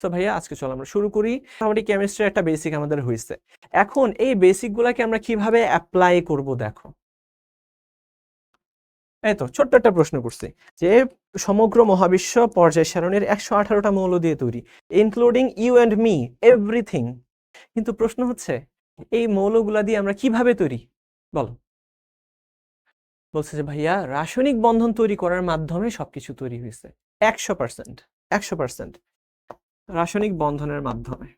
তো ভাইয়া আজকে চলো আমরা শুরু করি। মোটামুটি কেমিস্ট্রি একটা বেসিক আমাদের হয়েছে। এখন এই বেসিক গুলাকে আমরা কিভাবে অ্যাপ্লাই করব দেখো। এই তো ছোট্ট একটা প্রশ্ন করছি যে সমগ্র মহাবিশ্ব পর্যায় সারণীর 118টা মৌল দিয়ে তৈরি, including you and me, everything. কিন্তু প্রশ্ন হচ্ছে এই মৌলগুলা দিয়ে আমরা কিভাবে তৈরি বলো। বলছে যে ভাইয়া রাসায়নিক বন্ধন তৈরি করার মাধ্যমে সবকিছু তৈরি হয়েছে। 100%, 100% রাসায়নিক বন্ধনের মাধ্যমে।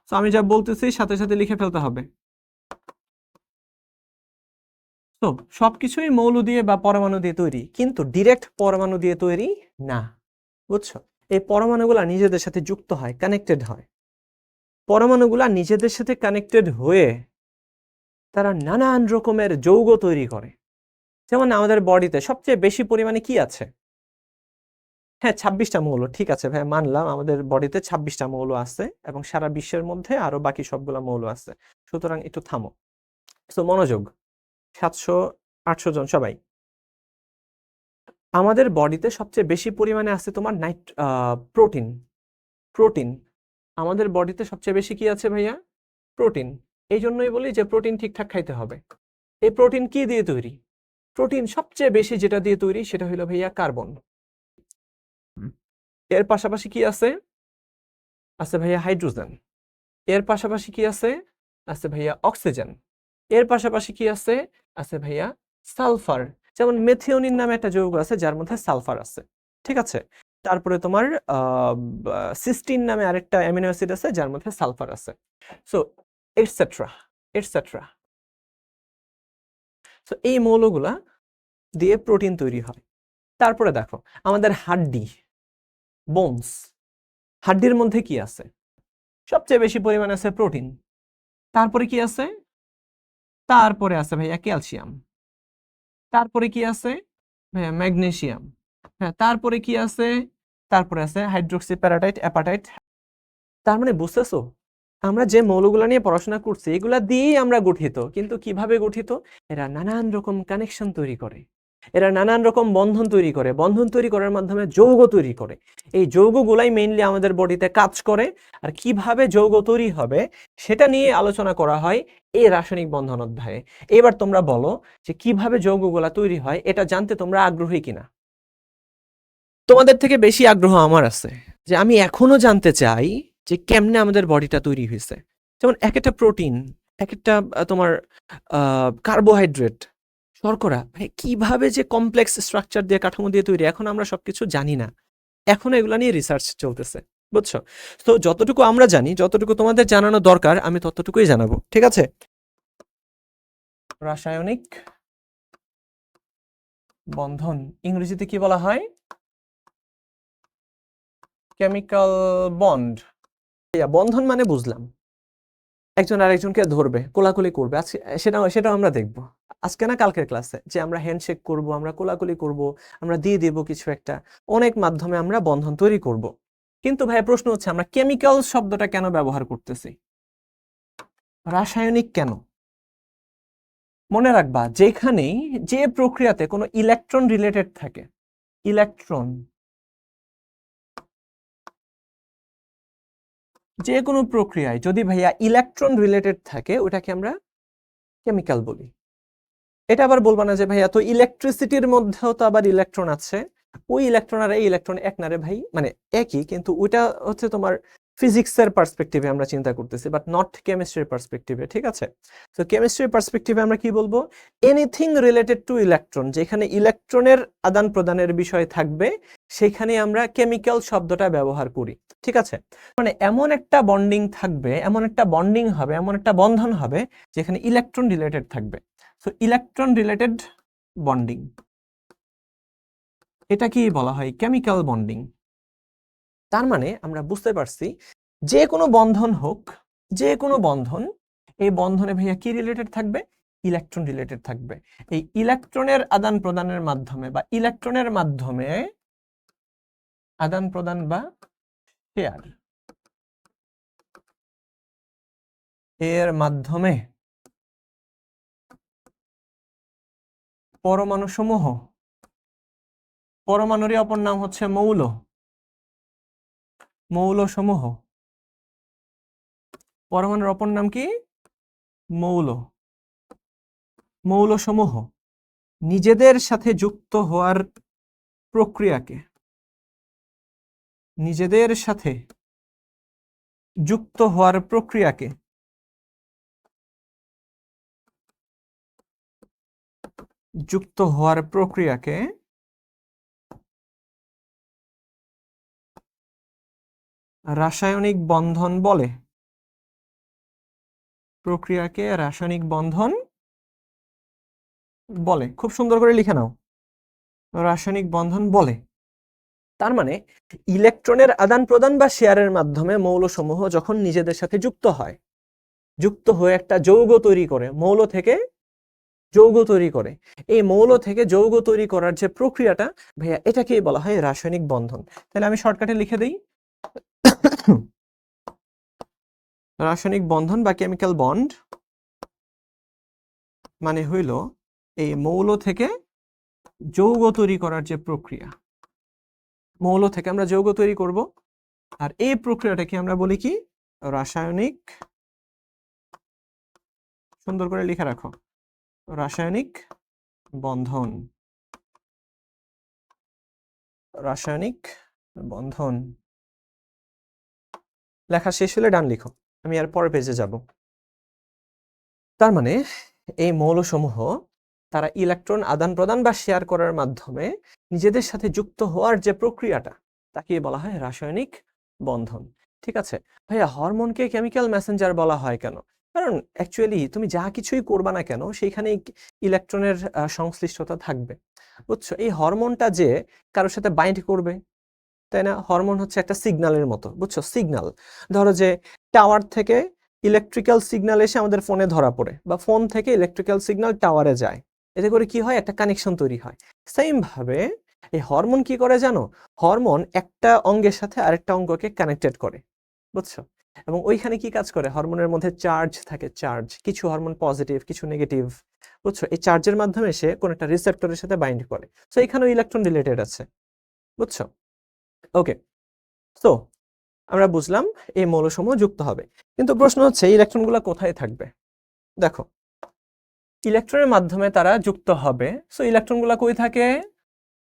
তো আমি যা বলতেছি সাথে সাথে লিখে ফেলতে হবে। তো সবকিছুই মৌল দিয়ে বা পরমাণু দিয়ে তৈরি, কিন্তু ডিরেক্ট পরমাণু দিয়ে তৈরি না, বুঝছো? এই পরমাণুগুলা নিজেদের সাথে যুক্ত হয়, কানেক্টেড হয়। পরমাণুগুলা নিজেদের সাথে কানেক্টেড হয়ে তারা নানান রকমের যৌগ তৈরি করে। যেমন আমাদের বডিতে সবচেয়ে বেশি পরিমাণে কি আছে? হ্যাঁ, 26টা মৌল। ঠিক আছে ভাই, মানলাম আমাদের বডিতে 26টা মৌল আছে এবং সারা বিশ্বের মধ্যে আরো বাকি সবগুলা মৌল আছে। সুতরাং একটু থামো। তো মনোযোগ, 700-800 জন সবাই। আমাদের বডিতে সবচেয়ে বেশি পরিমাণে আছে তোমার প্রোটিন। প্রোটিন আমাদের বডিতে সবচেয়ে বেশি কি আছে ভাইয়া? প্রোটিন। এই জন্যই বলি যে প্রোটিন ঠিকঠাক খাইতে হবে। এই প্রোটিন কি দিয়ে তৈরি? প্রোটিন সবচেয়ে বেশি যেটা দিয়ে তৈরি সেটা হলো ভাইয়া কার্বন। এর পাশাপাশি কি আছে? আছে ভাইয়া হাইড্রোজেন। এর পাশাপাশি কি আছে? আছে ভাইয়া অক্সিজেন। এর পাশাপাশি কি আছে? আছে ভাইয়া সালফার। যেমন মেথিওনিন নামে একটা যৌগ আছে যার মধ্যে সালফার আছে, ঠিক আছে? তারপরে তোমার সিস্টিন নামে আরেকটা অ্যামিনো অ্যাসিড আছে যার মধ্যে সালফার আছে। So etcetera, etcetera. সো এই মৌলগুলা দিয়ে প্রোটিন তৈরি হয়। তারপরে দেখো আমাদের হাড্ডি, বোনস। হাড্ডির মধ্যে কি আছে? সবচেয়ে বেশি পরিমাণে আছে প্রোটিন। তারপরে কি আছে? তারপরে আছে ভাইয়া ক্যালসিয়াম। তারপরে কি আছে? ভাইয়া ম্যাগনেসিয়াম। হ্যাঁ, তারপরে কি আছে? তারপরে আছে হাইড্রোক্সি প্যারাটাইট, অ্যাপাটাইট। তার মানে বুঝতেছো, আমরা যে মৌলগুলা নিয়ে পড়াশোনা করছি এগুলা দিয়েই আমরা গঠিত। কিন্তু কিভাবে গঠিত? এরা নানান রকম কানেকশন তৈরি করে, এরা নানান রকম বন্ধন তৈরি করে, বন্ধন তৈরি করার মাধ্যমে যৌগ তৈরি করে। এই যৌগগুলাই মেইনলি আমাদের বডিতে কাজ করে। আর কিভাবে যৌগ তৈরি হবে সেটা নিয়ে আলোচনা করা হয় এই রাসায়নিক বন্ধন অধ্যায়ে। এবার তোমরা বলো যে কিভাবে যৌগগুলা তৈরি হয় এটা জানতে তোমরা আগ্রহী কিনা? তোমাদের থেকে বেশি আগ্রহ আমার আছে, যে আমি এখনো জানতে চাই যে কেমনে আমাদের বডিটা তৈরি হয়েছে। যেমন এক একটা প্রোটিন, এক একটা তোমার কার্বোহাইড্রেট, শর্করা, ভাই কিভাবে যে কমপ্লেক্স স্ট্রাকচার দিয়ে কাঠামো দিয়ে তৈরি, এখন আমরা সবকিছু জানি না। এখনো এগুলা নিয়ে রিসার্চ চলতেছে, বুঝছো? তো যতটুকু আমরা জানি, যতটুকু তোমাদের জানানো দরকার আমি ততটুকুই জানাবো, ঠিক আছে? রাসায়নিক বন্ধন ইংরেজিতে কি বলা হয়? Chemical bond. বন্ধন মানে বুঝলাম, একজন আরেকজনকে ধরবে, কোলাকুলি করবে। আজকে সেটাও আমরা দেখবো আজকে না কালকের ক্লাসে, যে আমরা হ্যান্ডশেক করব, আমরা কোলাকুলি করব, আমরা দিয়ে দেব কিছু একটা, অনেক মাধ্যমে আমরা বন্ধন তৈরি করব। কিন্তু ভাই প্রশ্ন হচ্ছে আমরা কেমিক্যাল শব্দটা কেন ব্যবহার করতেছি? রাসায়নিক কেন? মনে রাখবা যেখানেই যে প্রক্রিয়াতে কোনো ইলেকট্রন রিলেটেড থাকে, ইলেকট্রন, যে কোনো প্রক্রিয়ায় যদি ভাইয়া ইলেকট্রন রিলেটেড থাকে ওটাকে আমরা কেমিক্যাল বলি। এটা আবার বলবা না যে ভাইয়া তো ইলেকট্রিসিটির মধ্যেও তো আবার ইলেকট্রন আছে, ওই ইলেকট্রন আর এই ইলেকট্রন এক না রে ভাই, মানে একই, কিন্তু ওইটা হচ্ছে তোমার ফিজিক্সের পার্সপেক্টিভে আমরা চিন্তা করতেছি, বাট নট কেমিস্ট্রির পার্সপেক্টিভে, ঠিক আছে? তো কেমিস্ট্রির পার্সপেক্টিভে আমরা কি বলবো? এনিথিং রিলেটেড টু ইলেকট্রন, যেখানে ইলেকট্রনের আদান প্রদানের বিষয় থাকবে সেখানে আমরা কেমিক্যাল শব্দটা ব্যবহার করি, ঠিক আছে? মানে এমন একটা বন্ডিং থাকবে, এমন একটা বন্ডিং হবে, এমন একটা বন্ধন হবে যেখানে ইলেকট্রন রিলেটেড থাকবে। সো ইলেকট্রন রিলেটেড বন্ডিং, এটা কি বলা হয়? Chemical bonding. তার মানে আমরা বুঝতে পারছি যে কোনো বন্ধন হোক, যে কোনো বন্ধন, এই বন্ধনে ভাইয়া কি রিলেটেড থাকবে? ইলেকট্রন রিলেটেড থাকবে। এই ইলেকট্রনের আদান প্রদানের মাধ্যমে বা ইলেকট্রনের মাধ্যমে আদান প্রদান বা শেয়ার, এর মাধ্যমে পরমাণু সমূহ, পরমাণুরই অপর নাম হচ্ছে মৌল, মৌলসমূহ, পরমাণুর অপর নাম কি? মৌল। মৌলসমূহ নিজেদের সাথে যুক্ত হওয়ার প্রক্রিয়াকে, নিজেদের সাথে যুক্ত হওয়ার প্রক্রিয়াকে যুক্ত হওয়ার প্রক্রিয়াকে রাসায়নিক বন্ধন বলে। প্রক্রিয়াকে রাসায়নিক বন্ধন বলে। খুব সুন্দর করে লিখে নাও, রাসায়নিক বন্ধন বলে। তার মানে ইলেকট্রনের আদান প্রদান বা শেয়ারের মাধ্যমে মৌলসমূহ যখন নিজেদের সাথে যুক্ত হয়, যুক্ত হয়ে একটা যৌগ তৈরি করে, মৌল থেকে যৌগ তৈরি করে, এই মৌল থেকে যৌগ তৈরি করার যে প্রক্রিয়াটা ভাইয়া, এটাকেই বলা হয় রাসায়নিক বন্ধন। তাহলে আমি শর্টকাটে লিখে দিই, রাসায়নিক বন্ধন বা কেমিক্যাল বন্ড মানে হইল এই মৌল থেকে যৌগ তৈরি করার যে প্রক্রিয়া, মৌল থেকে আমরা যৌগ তৈরি করব, আর এই প্রক্রিয়াটাকে আমরা বলি কি? রাসায়নিক, সুন্দর করে লিখে রাখো, রাসায়নিক বন্ধন। রাসায়নিক বন্ধন লেখা শেষ হলে ডান লিখো, আমি আর পরের পেজে যাব। তার মানে এই মৌলসমূহ তারা ইলেকট্রন আদান প্রদান বা শেয়ার করার মাধ্যমে নিজেদের সাথে যুক্ত হওয়ার যে প্রক্রিয়াটা, তাকে বলা হয় রাসায়নিক বন্ধন। ঠিক আছে ভাইয়া, হরমোনকে কেমিক্যাল মেসেঞ্জার বলা হয় কেন? কারণ অ্যাকচুয়ালি তুমি যা কিছুই করবা না কেন সেইখানে ইলেকট্রনের সংশ্লিষ্টতা থাকবে, বুঝছো? এই হরমোনটা যে কারোর সাথে বাইন্ড করবে, তাই না? হরমোন হচ্ছে একটা সিগন্যালের মতো, বুঝছো? সিগন্যাল, ধরো যে টাওয়ার থেকে ইলেকট্রিক্যাল সিগন্যাল এসে আমাদের ফোনে ধরা পড়ে, বা ফোন থেকে ইলেকট্রিক্যাল সিগন্যাল টাওয়ারে যায়, এতে করে কি হয়? একটা কানেকশন তৈরি হয়। সেম ভাবে এই হরমোন কি করে জানো? হরমোন একটা অঙ্গের সাথে আরেকটা অঙ্গকে কানেক্টেড করে, বুঝছো? এবং ওইখানে কি কাজ করে? হরমোনের মধ্যে চার্জ থাকে, চার্জ, কিছু হরমোন পজিটিভ, কিছু নেগেটিভ, বুঝছো? এই চার্জের মাধ্যমে সে কোন একটা রিসেপ্টরের সাথে বাইন্ড করে। সো এখানেও ইলেকট্রন রিলেটেড আছে, বুঝছো? ওকে, তো আমরা বুঝলাম এই মৌলসমূহ যুক্ত হবে, কিন্তু প্রশ্ন হচ্ছে ইলেকট্রনগুলো কোথায় থাকবে? দেখো, ইলেকট্রনের মাধ্যমে তারা যুক্ত হবে। সো ইলেকট্রনগুলো কই থাকে?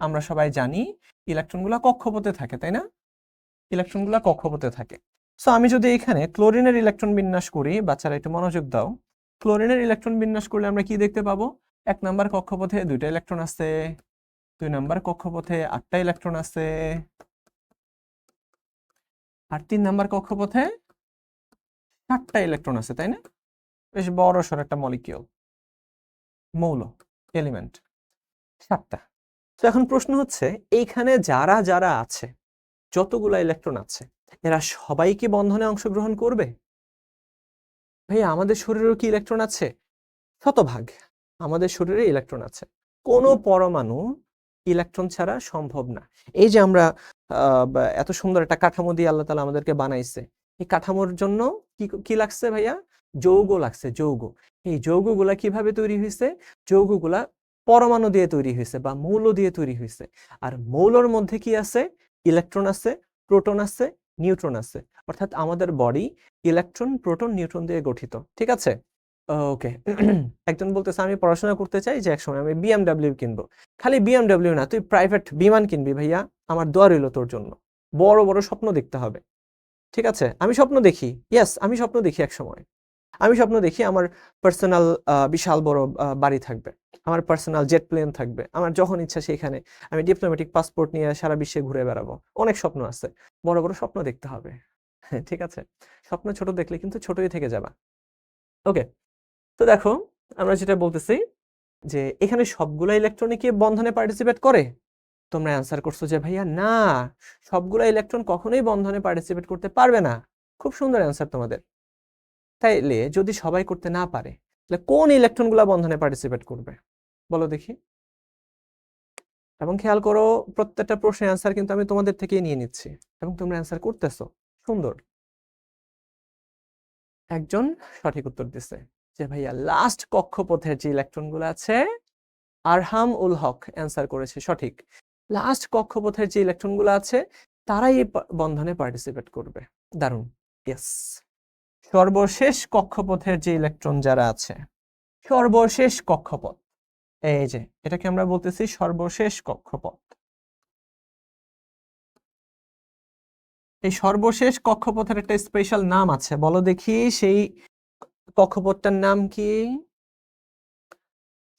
আমরা সবাই জানি ইলেকট্রনগুলো কক্ষপথে থাকে, তাই না? ইলেকট্রনগুলো কক্ষপথে থাকে। সো আমি যদি এখানে ক্লোরিনের ইলেকট্রন বিন্যাস করি, বাচ্চারা একটু মনোযোগ দাও। ক্লোরিনের ইলেকট্রন বিন্যাস করলে আমরা কি দেখতে পাবো? 1 নাম্বার কক্ষপথে 2টা ইলেকট্রন আছে, 2 নাম্বার কক্ষপথে 8টা ইলেকট্রন আছে, আর 3 নাম্বার কক্ষপথে 7টা ইলেকট্রন আছে, তাই না? বেশ বড় সড় একটা মলিকিউল, মৌল, এলিমেন্ট, 7টা। তো এখন প্রশ্ন হচ্ছে এইখানে যারা যারা আছে, যতগুলা ইলেকট্রন আছে, এরা সবাই কি বন্ধনে অংশগ্রহণ করবে? ভাই, আমাদের শরীরেও কি ইলেকট্রন আছে? শতভাগ আমাদের শরীরে ইলেকট্রন আছে। কোনো পরমাণু ইলেকট্রন ছাড়া সম্ভব না। এই যে আমরা এত সুন্দর একটা কাঠামো দিয়ে আল্লাহ তাআলা আমাদেরকে বানাইছে, এই কাঠামোর জন্য কি কি লাগছে ভাইয়া? যৌগ লাগছে, যৌগ। এই যৌগগুলা কিভাবে তৈরি হয়েছে? যৌগগুলা পরমাণু দিয়ে তৈরি হয়েছে বা মৌল দিয়ে তৈরি হয়েছে। আর মৌলর মধ্যে কি আছে? ইলেকট্রন আছে, প্রোটন আছে, নিউট্রন আছে। অর্থাৎ আমাদের বডি ইলেকট্রন, প্রোটন, নিউট্রন দিয়ে গঠিত। ঠিক আছে? ওকে। একজন বলতেছে আমি পড়াশোনা করতে চাই যে একসময় আমি বিএমডব্লিউ কিনবো। খালি বিএমডব্লিউ না, তুই প্রাইভেট বিমান কিনবি ভাইয়া, আমার দোয়া রইল তোর জন্য। বড় বড় স্বপ্ন দেখতে হবে, ঠিক আছে? আমি স্বপ্ন দেখি, ইয়েস, আমি স্বপ্ন দেখি এক সময়। আমি স্বপ্ন দেখি আমার পার্সোনাল বিশাল বড় বাড়ি থাকবে, আমার পার্সোনাল জেট প্লেন থাকবে, আমার যখন ইচ্ছা সেখানে আমি ডিপ্লোম্যাটিক পাসপোর্ট নিয়ে সারা বিশ্বে ঘুরে বেড়াবো। অনেক স্বপ্ন আছে, বড় বড় স্বপ্ন দেখতে হবে। ঠিক আছে? স্বপ্ন ছোট দেখলে কিন্তু ছোটই থেকে যাবা। ওকে, তো দেখো আমরা যেটা বলতেছি যে এখানে সবগুলা ইলেকট্রনই কি বন্ধনে পার্টিসিপেট করে? তোমরা অ্যান্সার করছো যে ভাইয়া না, সবগুলা ইলেকট্রন কখনোই বন্ধনে পার্টিসিপেট করতে পারবে না। খুব সুন্দর অ্যান্সার তোমাদের। তাইলে যদি সবাই করতে না পারে, তাহলে কোন ইলেকট্রনগুলা বন্ধনে পার্টিসিপেট করবে বলো দেখি? এবং খেয়াল করো, প্রত্যেকটা প্রশ্নের অ্যান্সার কিন্তু আমি তোমাদের থেকেই নিয়ে নিচ্ছি এবং তোমরা অ্যান্সার করতেছো। সুন্দর। একজন সঠিক উত্তর দিছে যে ভাইয়া লাস্ট কক্ষপথের যে ইলেকট্রনগুলো আছে, আরহাম উল হক অ্যান্সার করেছে সঠিক। লাস্ট কক্ষপথের যে ইলেকট্রনগুলো আছে তারাই এই বন্ধনে পার্টিসিপেট করবে। দারুণ। ইয়েস, সর্বশেষ কক্ষপথের যে ইলেকট্রন যারা আছে, সর্বশেষ কক্ষপথ, এই যে এটাকে আমরা বলতেছি সর্বশেষ কক্ষপথ। এই সর্বশেষ কক্ষপথের একটা স্পেশাল নাম আছে, বলো দেখি সেই কক্ষপথটার নাম কি?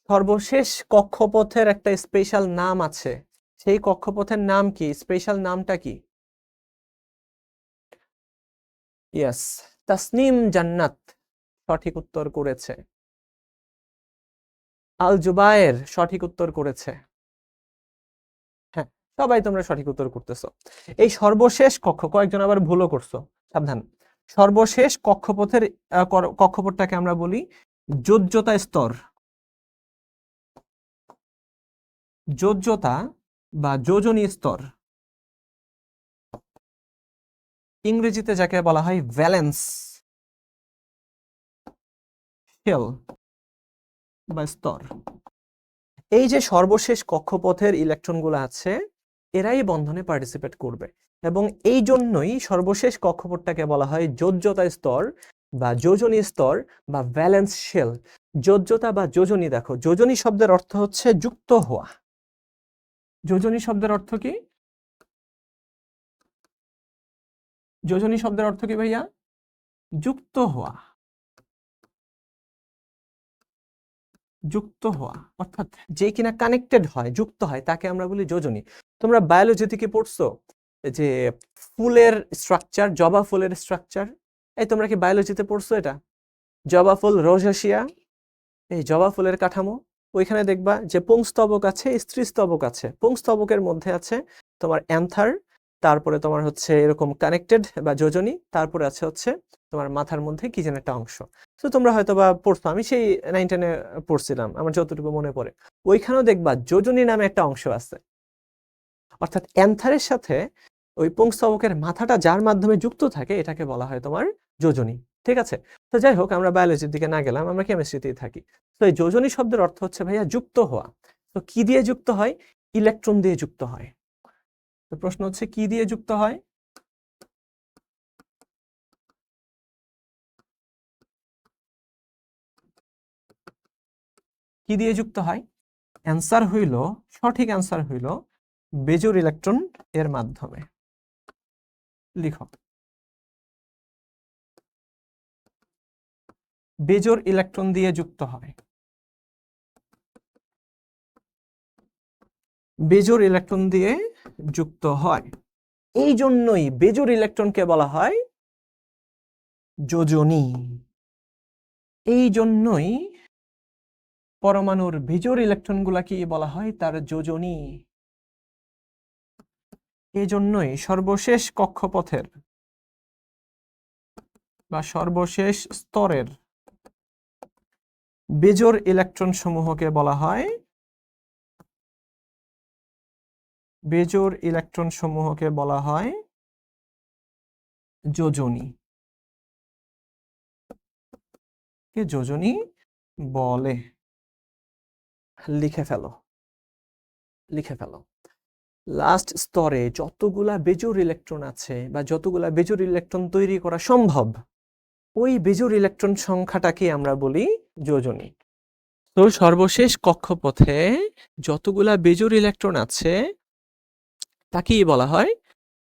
সর্বশেষ কক্ষপথের একটা স্পেশাল নাম আছে, সেই কক্ষপথের নাম কি? স্পেশাল নামটা কি? ইয়েস, তাসনিম জান্নাত সঠিক উত্তর করেছে। আল জুবায়ের সঠিক উত্তর করেছে। হ্যাঁ, সবাই তোমরা সঠিক উত্তর করতেছো। এই সর্বশেষ কয়েকজন আবার ভুলও করছো, সাবধান। সর্বশেষ কক্ষপথের কক্ষপথটাকে আমরা বলি যোজ্যতা স্তর। যোজ্যতা বা যোজনী স্তর, ইংরেজিতে যাকে বলা হয় ভ্যালেন্স শেল বা স্তর। এই যে সর্বশেষ কক্ষপথের ইলেকট্রনগুলো আছে, এরাই বন্ধনে পার্টিসিপেট করবে, এবং এই জন্যই সর্বশেষ কক্ষপথটাকে বলা হয় যোজ্যতা স্তর বা যোজনী স্তর বা ভ্যালেন্স শেল। যোজ্যতা বা যোজনী, দেখো যোজনী শব্দের অর্থ হচ্ছে যুক্ত হওয়া। যোজনী শব্দের অর্থ কি? যোজনী শব্দের অর্থ কি ভাইয়া? যুক্ত হওয়া। যুক্ত হওয়া অর্থাৎ যে কিনা কানেক্টেড হয়, যুক্ত হয়, তাকে আমরা বলি যোজনী। তোমরা বায়োলজি থেকে পড়ছো যে ফুলের স্ট্রাকচার, জবা ফুলের স্ট্রাকচার? এই তোমরা কি বায়োলজিতে পড়ছো এটা? জবা ফুল, রোজাসিয়া, এই জবা ফুলের কাঠামো, ওইখানে দেখবা যে পুংস্তবক আছে, স্ত্রীস্তবক আছে। পুংস্তবকের মধ্যে আছে তোমার অ্যান্থার, তারপরে তোমার হচ্ছে এরকম কানেক্টেড বা যোজনী, তারপরে আছে হচ্ছে তোমার মাথার মধ্যে কি যেন একটা অংশ। তো তোমরা হয়তো বা পড়ছো, আমি সেই 9-10-এ পড়ছিলাম, আমার যতটুকু মনে পড়ে। ওইখানেও দেখবা যোজনী নামে একটা অংশ আছে, অর্থাৎ অ্যান্থারের সাথে ওই পুংস্তবকের মাথাটা যার মাধ্যমে যুক্ত থাকে, এটাকে বলা হয় তোমার যোজনী। ঠিক আছে? তো যাই হোক, আমরা বায়োলজির দিকে না গেলাম, আমরা কেমিস্ট্রিতেই থাকি। তো এই যোজনী শব্দের অর্থ হচ্ছে ভাইয়া যুক্ত হওয়া। তো কি দিয়ে যুক্ত হয়? ইলেকট্রন দিয়ে যুক্ত হয়। তো প্রশ্ন হচ্ছে কি দিয়ে যুক্ত হয়? কি দিয়ে যুক্ত হয়? অ্যান্সার হইল, সঠিক অ্যান্সার হইল বেজোর ইলেকট্রন এর মাধ্যমে। লিখো, বেজোর ইলেকট্রন দিয়ে যুক্ত হয়। বেজোর ইলেকট্রন দিয়ে যুক্ত হয়। এই জন্যই বেজোর ইলেকট্রনকে বলা হয় যোজনী। এই জন্যই পরমাণুর বেজোর ইলেকট্রনগুলাকে বলা হয় তার যোজনী। এই জন্যই সর্বশেষ কক্ষপথের বা সর্বশেষ স্তরের বেজোর ইলেকট্রন সমূহকে বলা হয়, বেজোর ইলেকট্রন সমূহকে বলা হয় যোজনী। কে যোজনী বলে। লিখে ফেলো, লিখে ফেলো। লাস্ট স্তরে যতগুলা বেজোর ইলেকট্রন আছে বা যতগুলা বেজোর ইলেকট্রন তৈরি করা সম্ভব, ওই বেজোর ইলেকট্রন সংখ্যাটাকে আমরা বলি যোজনী। তো সর্বশেষ কক্ষপথে যতগুলা বেজোর ইলেকট্রন আছে তাকেই বলা হয়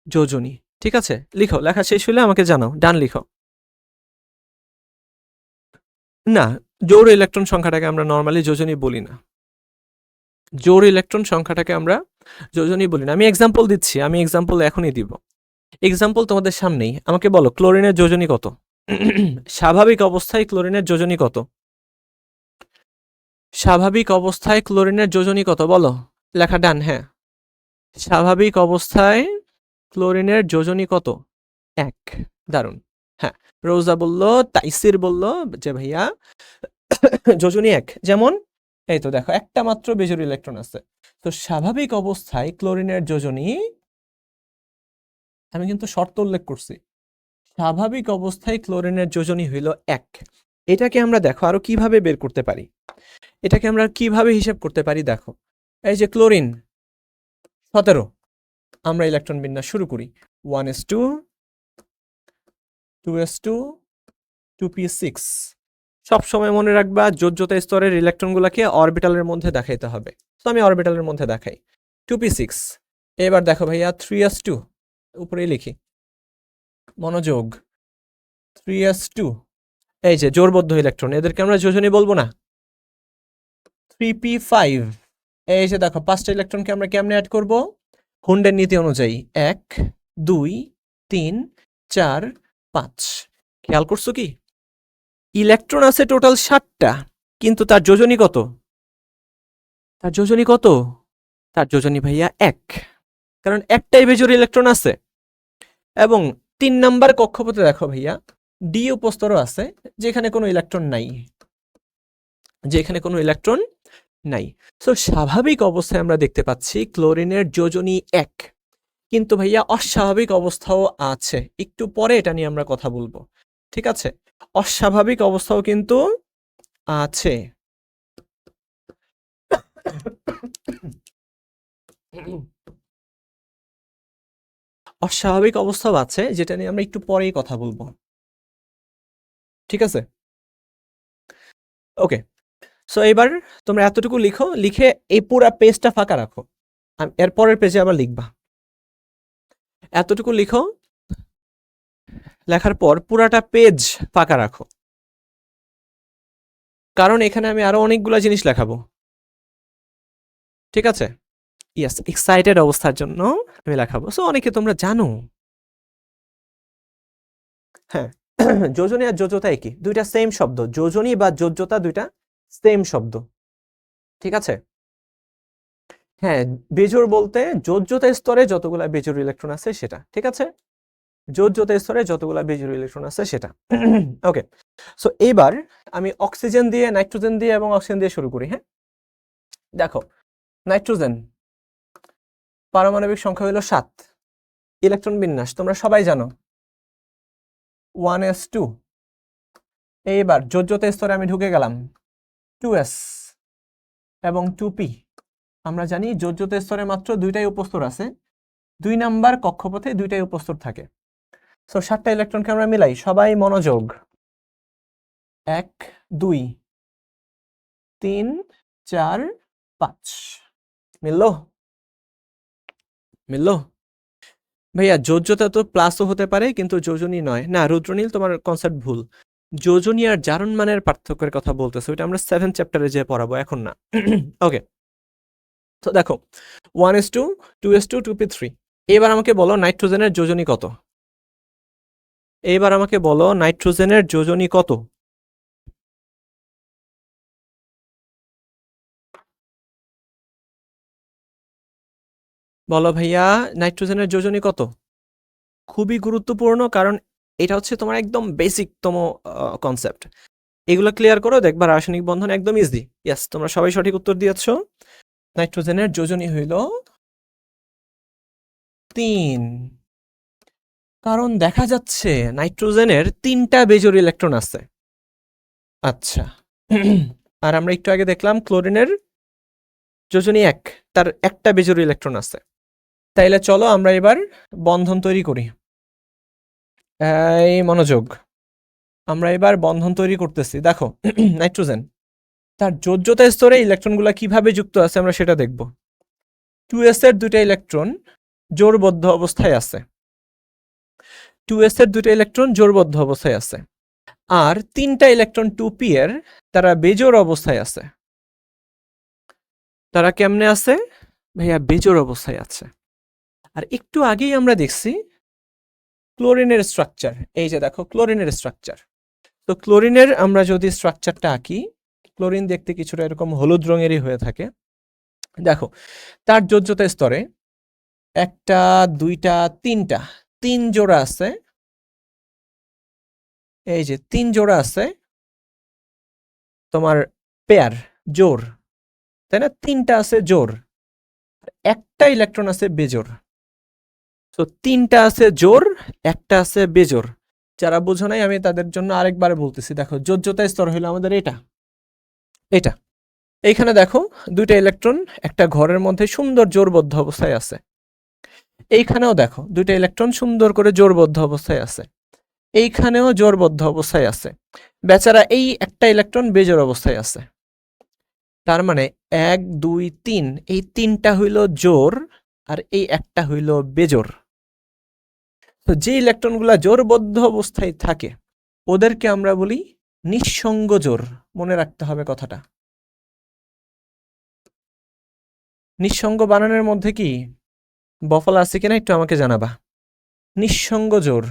যোজনী। ঠিক আছে? লিখো, লেখা শেষ হলে আমাকে জানাও, ডান লিখো। না, জোড় ইলেকট্রন সংখ্যাটাকে আমরা নর্মালি যোজনী বলি না। জোড় ইলেকট্রন সংখ্যাটাকে আমরা যোজনী বলি না। আমি এক্সাম্পল দিচ্ছি, আমি এক্সাম্পল এখনই দিব। এক্সাম্পল তোমাদের সামনেই। আমাকে বলো ক্লোরিনের যোজনী কত? স্বাভাবিক অবস্থায় ক্লোরিনের যোজনী কত? স্বাভাবিক অবস্থায় ক্লোরিনের যোজনী কত বলো? লেখা ডান। হ্যাঁ, স্বাভাবিক অবস্থায় ক্লোরিনের যোজনী কত? 1। দারুণ। হ্যাঁ, রোজা বলল, তাইসির বলল যে ভাইয়া যোজনী 1। যেমন এই তো দেখো, একটা মাত্র বেজোর ইলেকট্রন আছে। তো স্বাভাবিক অবস্থায় ক্লোরিনের যোজনী, আমি কিন্তু শর্ত উল্লেখ করছি, স্বাভাবিক অবস্থায় ক্লোরিনের যোজনী হইল 1। এটাকে আমরা দেখো আরো কিভাবে বের করতে পারি, এটাকে আমরা কিভাবে হিসাব করতে পারি। দেখো, এই যে ক্লোরিন 17, আমরা ইলেকট্রন বিন্যাস শুরু করি 1s2 2s2 2p6। সবসময় মনে রাখবা যোজ্যতা স্তরের ইলেকট্রনগুলোকে অরবিটালের মধ্যে দেখাইতে হবে। তো আমি অরবিটালের মধ্যে দেখাই 2p6। এবার দেখো ভাইয়া 3s2, উপরে লিখি, মনোযোগ, 3s2, এই যে জোড়বদ্ধ ইলেকট্রন, এদেরকে আমরা যোজনী বলবো না। 3p5, এই যে দেখো 5টা ইলেকট্রনকে আমরা কেমনে অ্যাড করব? হুন্ডের নীতি অনুযায়ী 1 2 3 4 5। খেয়াল করছো কি? ইলেকট্রন আছে টোটাল 7টা, কিন্তু তার যোজনী কত? তার যোজনী কত? তার যোজনী ভাইয়া 1, কারণ একটাই বেজোড় ইলেকট্রন আছে। এবং 3 নাম্বার কক্ষপথে দেখো ভাইয়া ডি উপস্তরও আছে, যেখানে কোনো ইলেকট্রন নাই, যেখানে কোনো ইলেকট্রন নাই। সো স্বাভাবিক অবস্থায় আমরা দেখতে পাচ্ছি ক্লোরিনের যোজনী 1, কিন্তু ভাইয়া অস্বাভাবিক অবস্থাও আছে, একটু পরে এটা নিয়ে আমরা কথা বলবো, ঠিক আছে? অস্বাভাবিক অবস্থাও কিন্তু আছে। অস্বাভাবিক অবস্থাও আছে, যেটা নিয়ে আমরা একটু পরেই কথা বলবো, ঠিক আছে? ওকে, সো এবার তোমরা এতটুকু লিখো, লিখে এই পুরা পেজটা ফাঁকা রাখো, এর পরের পেজে আবার লিখবা। এতটুকু লিখো, লেখার পর পুরাটা পেজ ফাঁকা রাখো, কারণ এখানে আমি আরো অনেকগুলা জিনিস লেখাবো, ঠিক আছে? ইয়েস, এক্সাইটেড অবস্থার জন্য আমি লেখাবো। সো অনেকে তোমরা জানো, হ্যাঁ, যোজনী আর যোজ্যতা একই, দুইটা সেম শব্দ, যোজনী বা যোজ্যতা দুইটা সেম শব্দ, ঠিক আছে? হ্যাঁ, বেজোড় বলতে যোজ্যতা স্তরে যতগুলা বেজোড় ইলেকট্রন আছে সেটা, ঠিক আছে? যোজ্যতা স্তরে যতগুলা বেজোড় ইলেকট্রন আছে সেটা। ওকে, সো এইবার আমি অক্সিজেন দিয়ে, নাইট্রোজেন দিয়ে এবং অক্সিজেন দিয়ে শুরু করি। হ্যাঁ, দেখো নাইট্রোজেন পারমাণবিক সংখ্যা হলো 7, ইলেকট্রন বিন্যাস তোমরা সবাই জানো 1s2। এইবার যোজ্যতা স্তরে আমি ঢুকে গেলাম 2s এবং 2p। আমরা জানি যোজ্যতা স্তরে মাত্র দুইটাই উপস্তর আছে, 2 নাম্বার কক্ষপথে দুইটাই উপস্তর থাকে। সো 7টা ইলেকট্রনকে আমরা মিলাই, সবাই মনোযোগ, 1 2 3 4 5। মিললো? মিললো ভাইয়া? যোজ্যতা তো প্লাসও হতে পারে, কিন্তু যোজনী নয়। না রুদ্রনীল, তোমার কনসেপ্ট ভুল। যোজনী আর জারণমানের পার্থক্যের কথা বলতেছে, ওইটা আমরা 7 চ্যাপ্টারে যে পড়াবো, এখন না। ওকে, তো দেখো 1s2 2s2 2p3। এবার আমাকে বলো নাইট্রোজেনের যোজনী কত? এবার আমাকে বলো নাইট্রোজেনের যোজনী কত? বলো ভাইয়া, নাইট্রোজেনের যোজনী কত? খুবই গুরুত্বপূর্ণ, কারণ এটা হচ্ছে তোমার একদম বেসিকতম কনসেপ্ট। এগুলো ক্লিয়ার করো, দেখবা রাসায়নিক বন্ধন একদম ইজি। ইয়েস, তোমরা সবাই সঠিক উত্তর দিয়েছো। নাইট্রোজেনের যোজনী হইল 3, কারণ দেখা যাচ্ছে নাইট্রোজেনের 3টা বেজোড় ইলেকট্রন আছে। আচ্ছা, আর আমরা একটু আগে দেখলাম ক্লোরিনের যোজনী 1, তার একটা বেজোড় ইলেকট্রন আছে। তাইলে চলো আমরা এবার বন্ধন তৈরি করি। এই মনোযোগ, আমরা এবার বন্ধন তৈরি করতেছি। দেখো নাইট্রোজেন তার যোজ্যতা স্তরে ইলেকট্রনগুলো কিভাবে যুক্ত আছে আমরা সেটা দেখব। 2s এর দুইটা ইলেকট্রন জোড়বদ্ধ অবস্থায় আছে, 2s এর দুইটা ইলেকট্রন জোড়বদ্ধ অবস্থায় আছে, আর 3টা ইলেকট্রন 2p এর তারা বেজোড় অবস্থায় আছে। তারা কেমনে আছে ভাইয়া? বেজোড় অবস্থায় আছে। আর একটু আগেই আমরা দেখছি ক্লোরিনের স্ট্রাকচার, এই যে দেখো ক্লোরিনের স্ট্রাকচার। তো ক্লোরিনের আমরা যদি স্ট্রাকচারটা আঁকি, ক্লোরিন দেখতে কিছুটা এরকম হলুদ রঙেরই হয়ে থাকে। দেখো তার যোজ্যতা স্তরে 1টা 2টা 3টা 3 জোড়া আছে, এই যে 3 জোড়া আছে তোমার পেয়ার, জোড়, তাই না? 3টা আছে জোড়, একটা ইলেকট্রন আছে বেজোড়। তো 3টা আছে জোড়, একটা আছে বেজোড়। যারা বুঝো নাই আমি তাদের জন্য আরেকবার বলতেছি। দেখো যোজ্যতা স্তর হলো আমাদের এটা, এটা এইখানে দেখো 2টা ইলেকট্রন একটা ঘরের মধ্যে সুন্দর জোড়বদ্ধ অবস্থায় আছে। এইখানেও দেখো দুইটা ইলেকট্রন সুন্দর করে জোড়বদ্ধ অবস্থায় আছে, এইখানেও জোড়বদ্ধ অবস্থায় আছে, বেচারা এই একটা ইলেকট্রন বেজোড় অবস্থায় আছে। তার মানে 1 2 3, এই তিনটা হইল জোড় আর এই একটা হইল বেজোড়। তো যে ইলেকট্রনগুলা জোড়বদ্ধ অবস্থায় থাকে ওদেরকে আমরা বলি নিঃসঙ্গ জোড়। মনে রাখতে হবে কথাটা। নিঃসঙ্গ বানানের মধ্যে কি বফল আছে কিনা একটু আমাকে জানাবা। নিঃসঙ্গ জোড়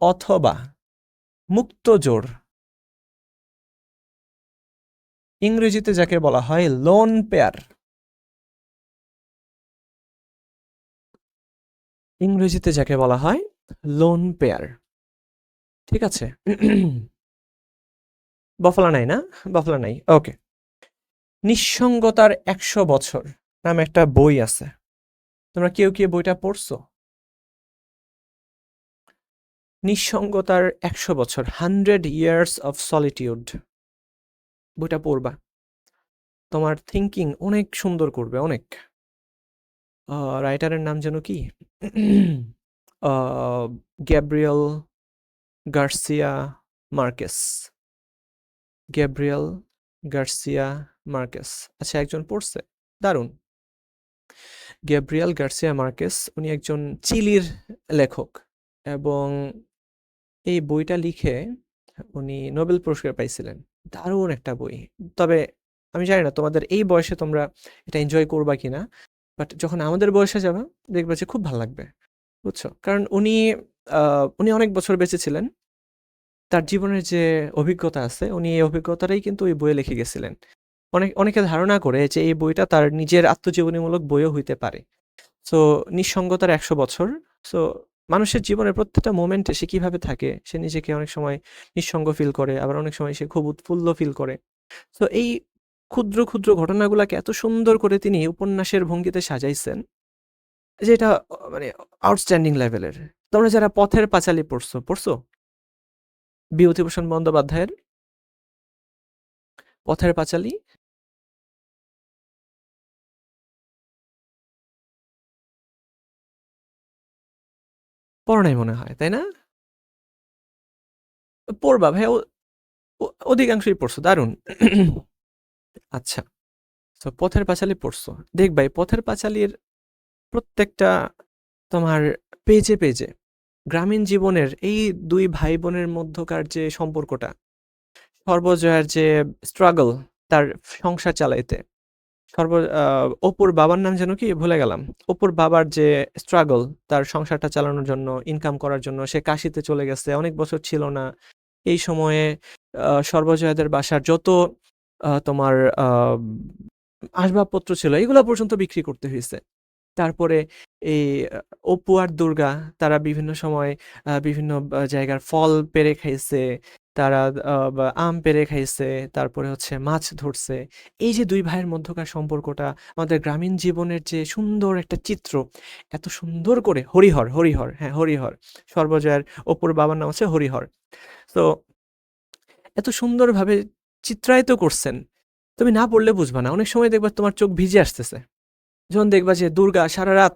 অথবা মুক্ত জোড়, ইংরেজিতে যাকে বলা হয় লোন পেয়ার। ইংরেজিতে যাকে বলা হয় লোন পেয়ার। ঠিক আছে? বফলা নাই না? বফলা নাই। ওকে। নিঃসঙ্গতার 100 বছর নামে একটা বই আছে। তোমরা কেউ কি বইটা পড়ছো? নিঃসঙ্গতার 100 বছর, 100 ইয়ার্স অফ সলিটিউড। বইটা পড়বা, তোমার থিঙ্কিং অনেক সুন্দর করবে, অনেক। রাইটারের নাম যেন কি? Gabriel Garcia Marquez. Gabriel Garcia Marquez. আচ্ছা, একজন পড়ছে? দারুণ। গ্যাব্রিয়েল গার্সিয়া মার্কেস, উনি একজন চিলির লেখক এবং এই বইটা লিখে উনি নোবেল পুরস্কার পাইছিলেন। দারুণ একটা বই। তবে আমি জানি না তোমাদের এই বয়সে তোমরা এটা এনজয় করবা কিনা, বাট যখন আমাদের বয়সে যাবে দেখবে যে খুব ভালো লাগবে, বুঝছো? কারণ উনি অনেক বছর বেঁচে ছিলেন। তার জীবনের যে অভিজ্ঞতা আছে উনি এই অভিজ্ঞতাটাই কিন্তু ওই বইয়ে লিখে গেছিলেন। অনেকে ধারণা করে যে এই বইটা তার নিজের আত্মজীবনীমূলক বইও হইতে পারে। সো নিঃসঙ্গতার 100 বছর। সো মানুষের জীবনের প্রত্যেকটা মোমেন্টে সে কিভাবে থাকে, সে নিজেকে অনেক সময় নিঃসঙ্গ ফিল করে, আবার অনেক সময় সে খুব উৎফুল্ল ফিল করে। তো এই ক্ষুদ্র ক্ষুদ্র ঘটনাগুলাকে এত সুন্দর করে তিনি উপন্যাসের ভঙ্গিতে সাজাইছেন যে এটা মানে আউটস্ট্যান্ডিং লেভেলের। তোমরা যারা পথের পাঁচালী পড়ছো? বিভূতিভূষণ বন্দ্যোপাধ্যায়ের পথের পাঁচালী? পড়ো নাই মনে হয়, তাই না? পড়বা ভাই, অধিকাংশই পড়ছো, দারুণ। আচ্ছা, তো পথের পাঁচালী পড়ছো, দেখবা এই পথের পাঁচালীর প্রত্যেকটা তোমার পেজে পেজে গ্রামীণ জীবনের এই দুই ভাই বোনের মধ্যকার যে সম্পর্কটা, সর্বজয়ার যে স্ট্রাগল তার সংসার চালাইতে, অপুর বাবার নাম যেন কি ভুলে গেলাম, অপুর বাবার যে স্ট্রাগল তার সংসারটা চালানোর জন্য, ইনকাম করার জন্য সে কাশিতে চলে গেছে, অনেক বছর ছিল না। এই সময়ে সর্বজয়াদের বাসার যত তোমার আসবাবপত্র ছিল এগুলো পর্যন্ত বিক্রি করতে হয়েছে। তারপরে এই অপু আর দুর্গা তারা বিভিন্ন সময় বিভিন্ন জায়গার ফল পেড়ে খাইছে, তারা আম পেড়ে খাইছে, তারপরে হচ্ছে মাছ ধরছে। এই যে দুই ভাইয়ের মধ্যকার সম্পর্কটা, আমাদের গ্রামীণ জীবনের যে সুন্দর একটা চিত্র, এত সুন্দর করে হরিহর, হ্যাঁ হরিহর, সর্বজয়ার অপুর বাবার নাম হচ্ছে হরিহর। তো এত সুন্দরভাবে চিত্রায়িত করছেন, তুমি না পড়লে বুঝবা না। অনেক সময় দেখবা তোমার চোখ ভিজে আসতেছে যখন দেখবা যে দুর্গা সারা রাত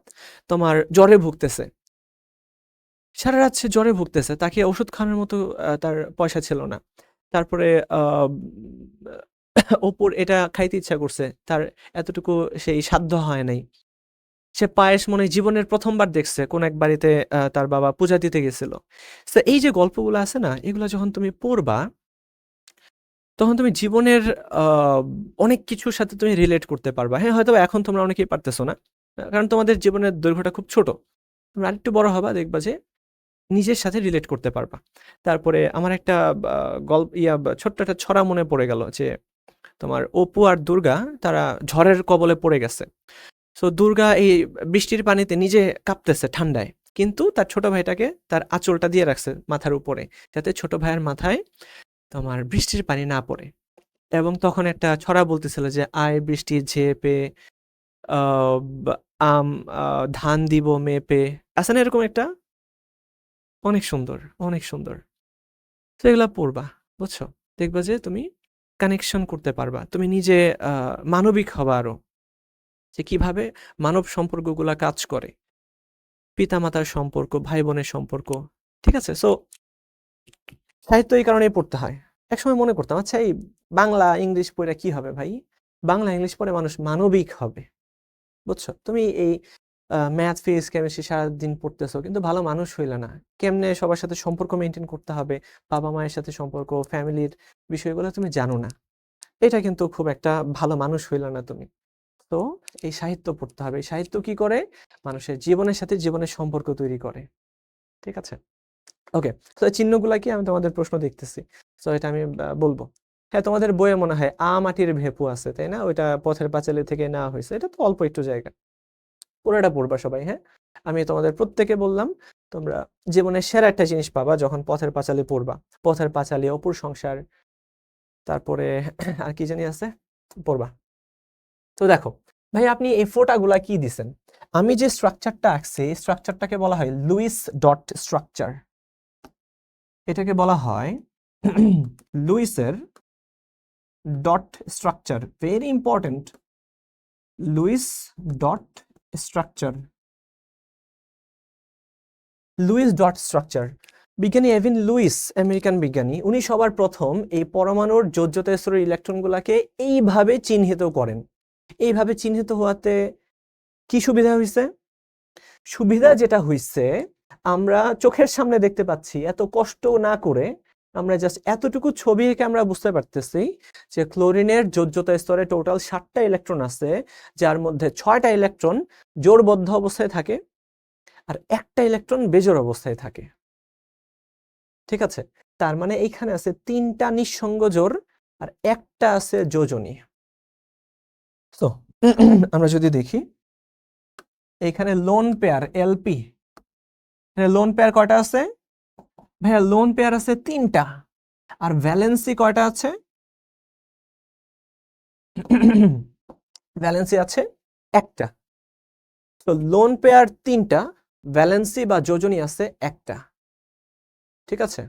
তোমার জ্বরে ভুগতেছে, সারা রাত সে জ্বরে ভুগতেছে, তাকে ওষুধ খাওয়ানোর মতো তার পয়সা ছিল না। তারপরে অপুর এটা খাইতে ইচ্ছা করছে, তার এতটুকু সেই সাধ্য হয় নাই। সে পায়েস মনে হয় জীবনের প্রথমবার দেখছে কোন এক বাড়িতে, তার বাবা পূজা দিতে গেছিল। তো এই যে গল্পগুলো আছে না, এগুলো যখন তুমি পড়বা তখন তুমি জীবনের অনেক কিছুর সাথে তুমি রিলেট করতে পারবা। হ্যাঁ, হয়তো এখন তোমরা অনেকেই পারতেছো না, কারণ তোমাদের জীবনের দৈর্ঘ্যটা খুব ছোট। তোমরা আরেকটু বড় হবা, দেখবা যে নিজের সাথে রিলেট করতে পারবা। তারপরে আমার একটা গল্প ছোট্ট একটা ছড়া মনে পড়ে গেল যে তোমার অপু আর দুর্গা তারা ঝড়ের কবলে পড়ে গেছে। সো দুর্গা এই বৃষ্টির পানিতে নিজে কাঁপতেছে ঠান্ডায়, কিন্তু তার ছোট ভাইটাকে তার আঁচলটা দিয়ে রাখছে মাথার উপরে, যাতে ছোট ভাইয়ের মাথায় তোমার বৃষ্টির পানি না পড়ে। এবং তখন একটা ছড়া বলতেছিল যে আয় বৃষ্টি ঝেপে আহ, আম ধান দিব মেপে, আছে না এরকম একটা? অনেক সুন্দর, অনেক সুন্দর। তো এগুলা পড়বা, বুঝছো? দেখবা যে তুমি কানেকশন করতে পারবা, তুমি নিজে মানবিক হবা আরো। যে কিভাবে মানব সম্পর্কগুলা কাজ করে, পিতামাতার সম্পর্ক, ভাই বোনের সম্পর্ক। ঠিক আছে, সো সাহিত্য এই কারণেই পড়তে হয়। একসময় মনে করতাম আচ্ছা এই বাংলা ইংলিশ পড়ে কি হবে ভাই, বাংলা ইংলিশ পড়ে মানুষ মানবিক হবে, বুঝছো? তুমি এই ম্যাথ ফিজিক্স কেমিস্ট্রি সারাদিন পড়তেছো কিন্তু ভালো মানুষ হইলে না। কেমনে সবার সাথে সম্পর্ক মেনটেন করতে হবে, বাবা মায়ের সাথে সম্পর্ক, ফ্যামিলির বিষয়গুলো তুমি জানো না, এটা কিন্তু খুব একটা ভালো মানুষ হইলে না তুমি। তো এই সাহিত্য পড়তে হবে। এই সাহিত্য কি করে? মানুষের জীবনের সাথে জীবনের সম্পর্ক তৈরি করে। ঠিক আছে, ওকে। তো এই চিহ্নগুলা কি আমি তোমাদের প্রশ্ন দেখতেছি, তো এটা আমি বলবো। হ্যাঁ, তোমাদের বইয়ে মনে হয় মাটির ভেপু আছে, তাই না? ওইটা পথের পাঁচালী থেকে নেওয়া হয়েছে, এটা তো অল্প একটু জায়গা, পুরোটা পড়বা সবাই। হ্যাঁ, আমি তোমাদের প্রত্যেকে বললাম তোমরা জীবনের সেরা একটা জিনিস পাবা যখন পথের পাঁচালী পড়বা। পথের পাঁচালী, অপুর সংসার, তারপরে আর কি জানি আছে, পড়বা। তো দেখো ভাই, আপনি এই ফোটাগুলা কি দিছেন? আমি যে স্ট্রাকচারটা আঁকছি, এই স্ট্রাকচারটাকে বলা হয় লুইস ডট স্ট্রাকচার। এটাকে বলা হয় লুইসের dot structure, very important, Lewis dot structure. Lewis dot structure, বিজ্ঞানী এভিন লুইস, আমেরিকান বিজ্ঞানী, উনি সবার প্রথম এই পরমাণুর যোজ্যতা স্তরের ইলেকট্রনগুলোকে এইভাবে চিহ্নিত করেন। এইভাবে চিহ্নিত হওয়াতে কি সুবিধা হয়েছে? সুবিধা যেটা হইছে, আমরা চোখের সামনে দেখতে পাচ্ছি, এত কষ্ট না করে আমরা জাস্ট এতটুকু ছবি এঁকে আমরা বুঝতে পারতেছি যে ক্লোরিনের যোজ্যতা স্তরে টোটাল 7টা ইলেকট্রন আছে, যার মধ্যে 6টা ইলেকট্রন জোড়বদ্ধ অবস্থায় থাকে আর একটা ইলেকট্রন বেজোড় অবস্থায় থাকে। ঠিক আছে, তার মানে এইখানে আছে 3টা নিঃসঙ্গ জোড় আর একটা আছে যোজনী। তো আমরা যদি দেখি এইখানে lone pair LP, lone pair কয়টা আছে ভাইয়া? লোন পেয়ার আছে 3টা, আর ভ্যালেন্সি কয়টা আছে? ভ্যালেন্সি আছে একটা। তো লোন পেয়ার 3টা, ভ্যালেন্সি বা যোজনী আছে একটা। ঠিক আছে,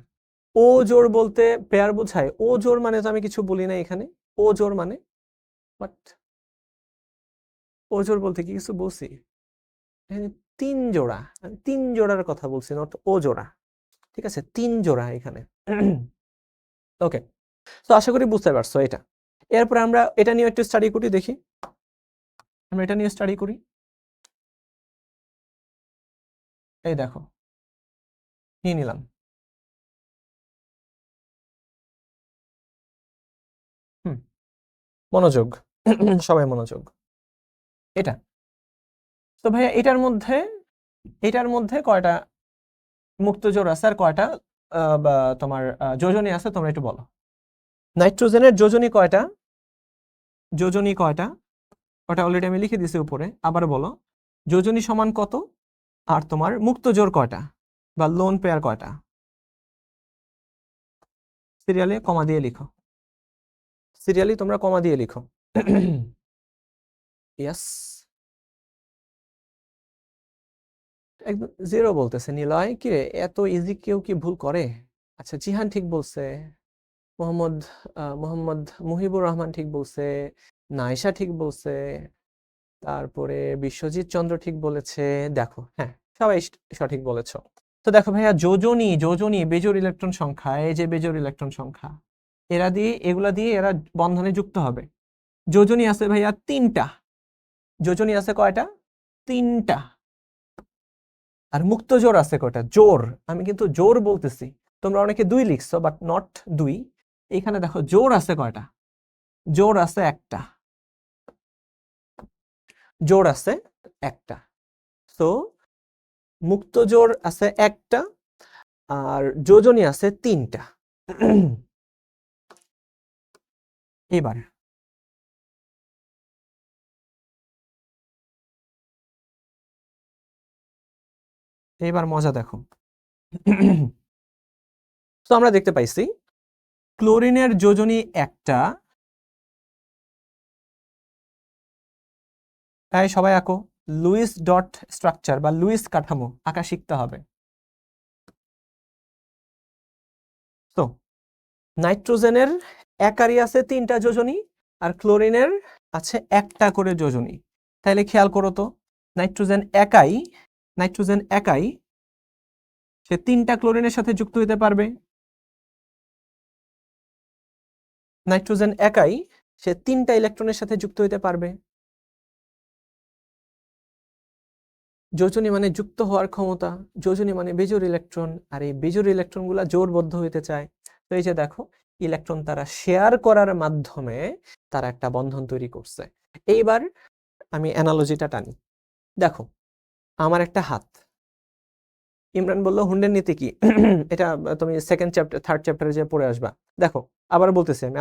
ও জোড় বলতে পেয়ার বোঝায়, ও জোড় মানে তো আমি কিছু বলি না এখানে। ও জোড় মানে বাট, ও জোড় বলতে কি কিছু বলছি? 3 জোড়া, আমি 3 জোড়ার কথা বলছি, নট ও জোড়া। ঠিক আছে, 3 জোড়া এখানে। ওকে, তো আশা করি বুঝতে পারছো এটা। এরপরে আমরা এটা নিয়ে একটু স্টাডি করি, দেখি আমরা এটা নিয়ে স্টাডি করি। এই দেখো নিয়ে নিলাম, মনোযোগ, সবাই মনোযোগ। এটা তো ভাইয়া এটার মধ্যে কয়টা মুক্ত জোড় আছে আর কয়টা বা তোমার যোজনী আছে, তোমরা একটু বলো। নাইট্রোজেনের যোজনী কয়টা? যোজনী কয়টা? ওটা অলরেডি আমি লিখে দিছি উপরে, আবার বলো। যোজনী সমান কত? আর তোমার মুক্ত জোড় কয়টা বা লোন পেয়ার কয়টা? সিরিয়ালে কমা দিয়ে লিখো, সিরিয়ালি তোমরা কমা দিয়ে লিখো। ইয়েস, একদম জিরো বলতেছে নিলয়। কি রে, এত ইজি কেউ কি ভুল করে? আচ্ছা, জিহান ঠিক বলছে, মোহাম্মদ মোহাম্মদ মুহিবুর রহমান ঠিক বলছে, নাইশা ঠিক বলছে, তারপরে বিশ্বজিৎ চন্দ্র ঠিক বলেছে। দেখো, হ্যাঁ সবাই সঠিক বলেছো। তো দেখো ভাইয়া, যোজনী যোজনী বেজোড় ইলেকট্রন সংখ্যা, এই যে বেজোড় ইলেকট্রন সংখ্যা, এগুলা দিয়ে এরা বন্ধনে যুক্ত হবে। যোজনী আছে ভাইয়া 3টা, যোজনী আছে কয়টা? 3টা। আর মুক্ত জোড় আছে কয়টা? জোড়, আমি কিন্তু জোড় বলতেছি, তোমরা অনেকে 2 লিখছো বাট নট 2। এখানে দেখো জোড় আছে কয়টা? জোড় আছে একটা, জোড় আছে একটা। তো মুক্ত জোড় আছে একটা আর যোজনী আছে 3টা। এবার এবার মজা দেখো। তো আমরা দেখতে পাইছি ক্লোরিনের যোজনী একটা, তাই সবাই আঁকো লুইস ডট স্ট্রাকচার বা লুইস কাঠামো আঁকা শিখতে হবে। তো নাইট্রোজেনের একারই আছে 3টা যোজনী আর ক্লোরিনের আছে একটা করে যোজনী। তাহলে খেয়াল করো তো, নাইট্রোজেন একাই সে 3টা ক্লোরিনের সাথে যুক্ত হতে পারবে। নাইট্রোজেন একাই সে 3টা ইলেকট্রনের সাথে যুক্ত হতে পারবে। যোজনী মানে যুক্ত হওয়ার ক্ষমতা, যোজনী মানে বেজোড় ইলেকট্রন, আর এই বেজোড় ইলেকট্রনগুলা জোড়বদ্ধ হইতে চায়। তো এই যে দেখো, ইলেকট্রন তারা শেয়ার করার মাধ্যমে তারা একটা বন্ধন তৈরি করছে। এইবার আমি অ্যানালজিটা টানি। দেখো, আমার একটা হাত, ইমরান বলল হুন্ডের নীতি কি এটা তুমি সেকেন্ড চ্যাপ্টার থার্ড চ্যাপ্টারে যে পড়ে আসবা। দেখো, আমি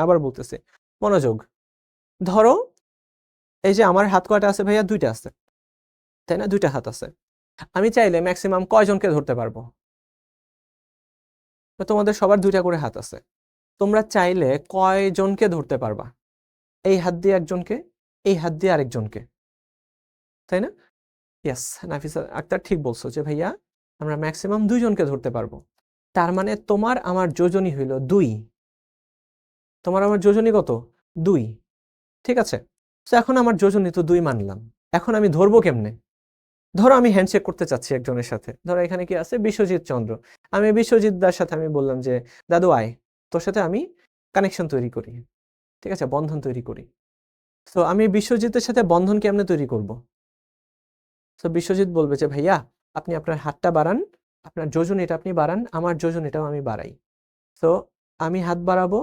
আবার বলতেছি, মনোযোগ। ধরো এই যে আমার হাত কয়টা আছে ভাইয়া? 2টা আছে, তাই না? 2টা হাত আছে। আমি চাইলে ম্যাক্সিমাম কয়জনকে ধরতে পারবো? তো তোমাদের সবার 2টা করে হাত আছে, তোমরা চাইলে কয়জনকে ধরতে পারবা? এই হাত দিয়ে একজনকে, এই হাত দিয়ে আরেকজনকে, তাই না? ইয়েস, নাফিসা আক্তার ঠিক বলছো যে ভাইয়া আমরা ম্যাক্সিমাম 2জনকে ধরতে পারবো। তার মানে তোমার আমার যোজনী হইল 2। তোমার আমার যোজনী কত? 2। ঠিক আছে, তো এখন আমার যোজনী তো 2 মানলাম। এখন আমি ধরবো কেমনে? ধরো আমি হ্যান্ডশেক করতে চাচ্ছি একজনের সাথে। ধরো এখানে কি আছে? বিশ্বজিৎ চন্দ্র। আমি বিশ্বজিৎ দার সাথে আমি বললাম যে দাদু আয়, তোর সাথে আমি কানেকশন তৈরি করি, ঠিক আছে, বন্ধন তৈরি করি। তো আমি বিশ্বজিতের সাথে বন্ধন কেমনে তৈরি করব? তো বিশ্বজিৎ বলবে যে ভাইয়া আপনি আপনার হাতটা বাড়ান, আপনার যোজনীটা আপনি বাড়ান, আমার যোজনীটাও আমি বাড়াই। তো আমি হাত বাড়াবো,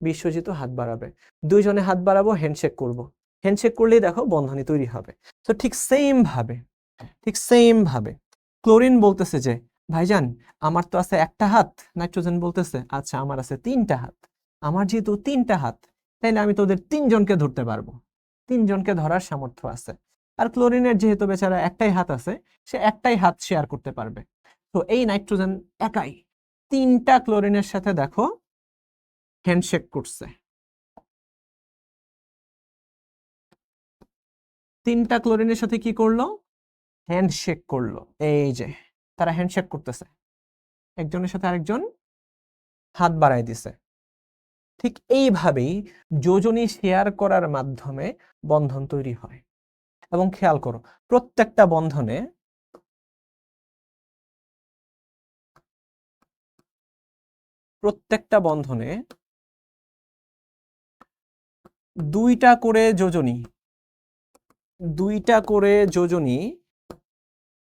বিশ্বজিৎও হাত বাড়াবে, 2জনে হাত বাড়াবো, হ্যান্ডশেক করব। হ্যান্ডশেক করলেই দেখো বন্ধনী তৈরি হবে। তো ঠিক সেম ভাবে ক্লোরিন বলতেছে যে ভাইজান আমার তো আছে একটা হাত, নাইট্রোজেন বলতেছে আচ্ছা আমার আছে 3টা হাত। আমার যেহেতু 3টা হাত, তাইলে আমি তোদের 3জনকে ধরতে পারবো, 3জনকে ধরার সামর্থ্য আছে। আর ক্লোরিনের যেহেতু বেচারা একটাই হাত আছে, সে একটাই হাত শেয়ার করতে পারবে। তো এই নাইট্রোজেন একাই 3টা ক্লোরিনের সাথে দেখো হ্যান্ডশেক করছে। 3টা ক্লোরিনের সাথে কি করলো? হ্যান্ডশেক করলো। এই যে তারা হ্যান্ডশেক করতেছে, একজনের সাথে আরেকজন হাত বাড়ায় দিছে। ঠিক এইভাবেই যোজনী শেয়ার করার মাধ্যমে বন্ধন তৈরি হয়। এবং খেয়াল করো, প্রত্যেকটা বন্ধনে দুইটা করে যোজনী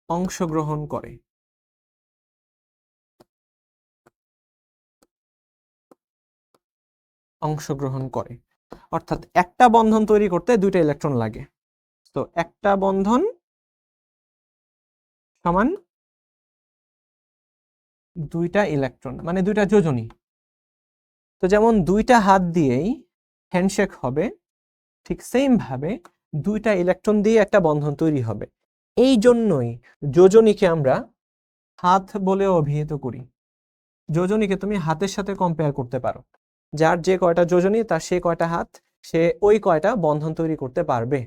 অংশগ্রহণ করে। অর্থাৎ একটা বন্ধন তৈরি করতে 2টা ইলেকট্রন লাগে। তো একটা বন্ধন সমান 2টা ইলেকট্রন, মানে 2টা যোজনী। তো যেমন 2টা হাত দিয়েই হ্যান্ডশেক হবে, ঠিক সেম ভাবে 2টা ইলেকট্রন দিয়ে একটা বন্ধন তৈরি হবে। এই জন্যই যোজনীকে আমরা হাত বলে অভিহিত করি। যোজনীকে তুমি হাতের সাথে কম্পেয়ার করতে পারো। যার যে কয়টা যোজনী তার সে কয়টা হাত, সে ওই কয়টা বন্ধন তৈরি করতে পারবে।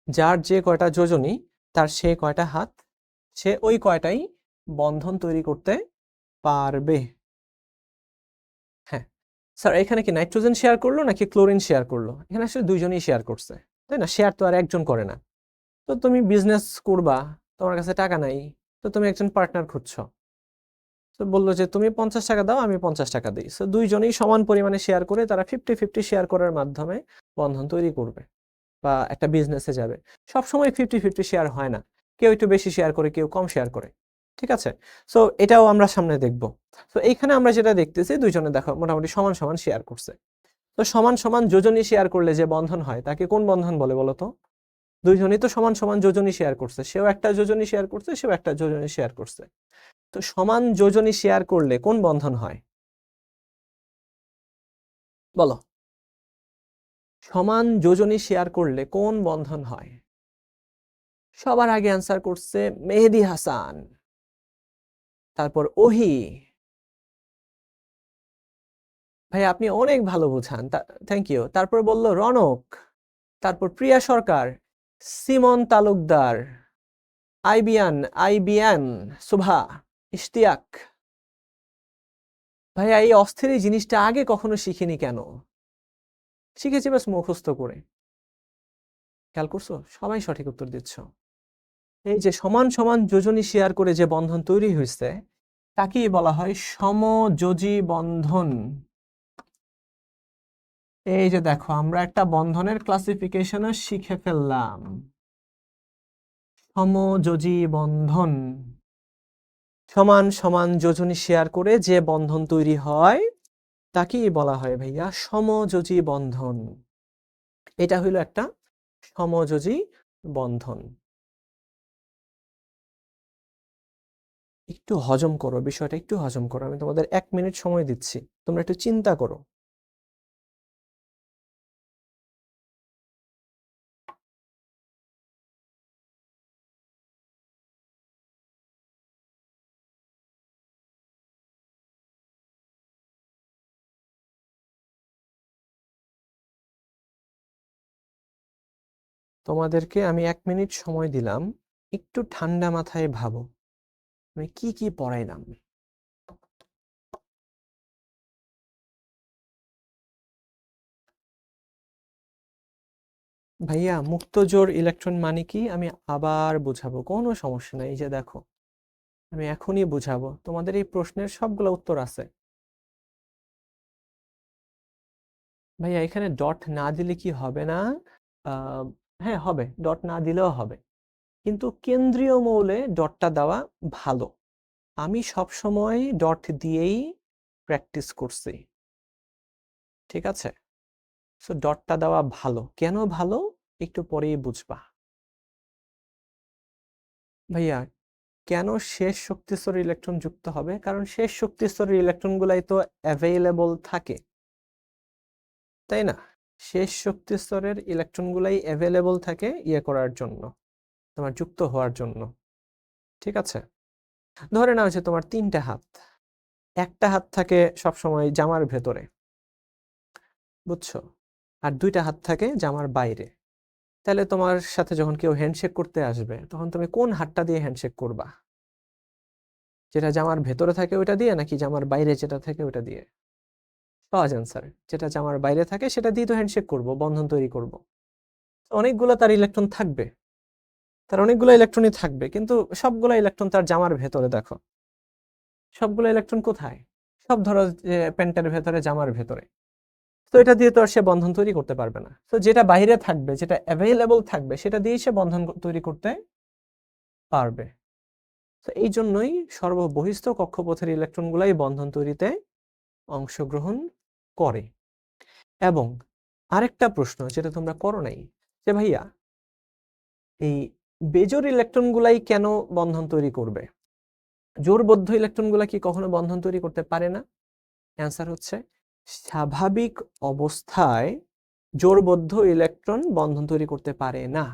যার যে কয়টা যোজনী তার সে কয়টা হাত, সে ওই কয়টাই বন্ধন তৈরি করতে পারবে। হ্যাঁ স্যার, এখানে কি নাইট্রোজেন শেয়ার করলো নাকি ক্লোরিন শেয়ার করলো? এখানে আসলে 2জনই শেয়ার করছে, তাই না? শেয়ার তো আর একজন করে না। তো তুমি বিজনেস করবা, তোমার কাছে টাকা নাই, তো তুমি একজন পার্টনার খুঁজছো। তো বললো যে তুমি 50 টাকা দাও, আমি 50 টাকা দিই। তো 2জনেই সমান পরিমাণে শেয়ার করে তারা 50-50 শেয়ার করার মাধ্যমে বন্ধন তৈরি করবে বা একটা বিজনেসে যাবে। সবসময় 50-50 শেয়ার হয় না, কেউ একটু বেশি শেয়ার করে, কেউ কম শেয়ার করে, ঠিক আছে? সো এটাও আমরা সামনে দেখব। তো এইখানে আমরা যেটা দেখতেছি 2জনে দেখো মোটামুটি সমান সমান শেয়ার করছে। তো সমান সমান যোজনী শেয়ার করলে যে বন্ধন হয় তাকে কোন বন্ধন বলে বলো তো? 2জনই তো সমান সমান যোজনী শেয়ার করছে, সেও একটা যোজনী শেয়ার করছে, সেও একটা যোজনী শেয়ার করছে। তো সমান যোজনী শেয়ার করলে কোন বন্ধন হয় বলো? সমান যোজনী শেয়ার করলে কোন বন্ধন হয়? সবার আগে অ্যান্সার করছে মেহেদী হাসান, তারপর ওহি। ভাই আপনি অনেক ভালো বুঝান, থ্যাংক ইউ। তারপর বলল রনক, তারপর প্রিয়া সরকার, সিমন তালুকদার, আইবিয়ান, সুভা, ইশতিয়াক। ভাইয়া এই অস্থির এই জিনিসটা আগে কখনো শিখিনি কেন? শিখেছি বাস মুখস্থ করে। খেয়াল করছো? সবাই সঠিক উত্তর দিচ্ছ। এই যে সমান সমান যোজনী শেয়ার করে যে বন্ধন তৈরি হয়েছে তাকেই বলা হয় সমযোজী বন্ধন। এই যে দেখো, আমরা একটা বন্ধনের ক্লাসিফিকেশনও শিখে ফেললাম। সমযোজী বন্ধন, সমান সমান যোজনী শেয়ার করে যে বন্ধন তৈরি হয় তাকেই বলা হয় ভাইয়া সমযোজী বন্ধন। এটা হইল একটা সমযোজী বন্ধন। একটু হজম করো বিষয়টা, একটু হজম করো। আমি তোমাদের 1 মিনিট সময় দিচ্ছি, তোমরা একটু চিন্তা করো। তোমাদেরকে আমি 1 মিনিট সময় দিলাম, একটু ঠান্ডা মাথায় ভাবো আমি কি কি পড়াইলাম। ভাইয়া মুক্ত জোড় ইলেকট্রন মানে কি আমি আবার বুঝাবো, কোনো সমস্যা নাই। এই যে দেখো, আমি এখনই বুঝাবো, তোমাদের এই প্রশ্নের সবগুলো উত্তর আছে। ভাইয়া এখানে ডট না দিলে কি হবে না? আহ, হ্যাঁ হবে, ডট না দিলেও হবে, কিন্তু কেন্দ্রীয় মৌলে ডটটা দেওয়া ভালো। আমি সব সময় ডট দিয়েই প্র্যাকটিস করছি, ঠিক আছে? সো ডটটা দেওয়া ভালো। কেন ভালো একটু পরেই বুঝবা। ভাইয়া কেন শেষ শক্তিস্তরের ইলেকট্রন যুক্ত হবে? কারণ শেষ শক্তিস্তরের ইলেকট্রনগুলাই তো অ্যাভেইলেবল থাকে, তাই না? শেষ শক্তিস্তরের ইলেকট্রনগুলাই অ্যাভেইলেবল থাকে ইয়ে করার জন্য, তোমার যুক্ত হওয়ার জন্য, ঠিক আছে? ধরে নাও যে তোমার 3টে হাত, একটা হাত থাকে সবসময় জামার ভেতরে, বুঝছো, আর 2টা হাত থাকে জামার বাইরে। তাহলে তোমার সাথে যখন কেউ হ্যান্ডশেক করতে আসবে তখন তুমি কোন হাতটা দিয়ে হ্যান্ডশেক করবা? যেটা জামার ভেতরে থাকে ওইটা দিয়ে, নাকি জামার বাইরে যেটা থাকে ওইটা দিয়ে? সহজ অ্যান্সার, যেটা জামার বাইরে থাকে সেটা দিয়ে তো হ্যান্ডশেক করব, বন্ধন তৈরি করব। অনেকগুলো তার ইলেকট্রন থাকবে, তার অনেকগুলো ইলেকট্রনই থাকবে, কিন্তু সবগুলো ইলেকট্রন তার জামার ভেতরে। দেখো সবগুলো ইলেকট্রন কোথায়? সব ধরো যে প্যান্টের ভেতরে, জামার ভেতরে। তো এটা দিয়ে তো আর সে বন্ধন তৈরি করতে পারবে না। তো যেটা বাইরে থাকবে, যেটা অ্যাভেইলেবল থাকবে, সেটা দিয়েই সে বন্ধন তৈরি করতে পারবে। তো এই জন্যই সর্ববহিস্থ কক্ষপথের ইলেকট্রনগুলাই বন্ধন তৈরিতে অংশগ্রহণ করে। এবং আরেকটা প্রশ্ন যেটা তোমরা করো নাই, যে ভাইয়া এই বেজোড় ইলেকট্রনগুলাই কেন বন্ধন তৈরি করবে? জোড়বদ্ধ ইলেকট্রনগুলা কি কখনো বন্ধন তৈরি করতে পারে না? অ্যান্সার হচ্ছে স্বাভাবিক অবস্থায় জোড়বদ্ধ ইলেকট্রন বন্ধন তৈরি করতে পারে না।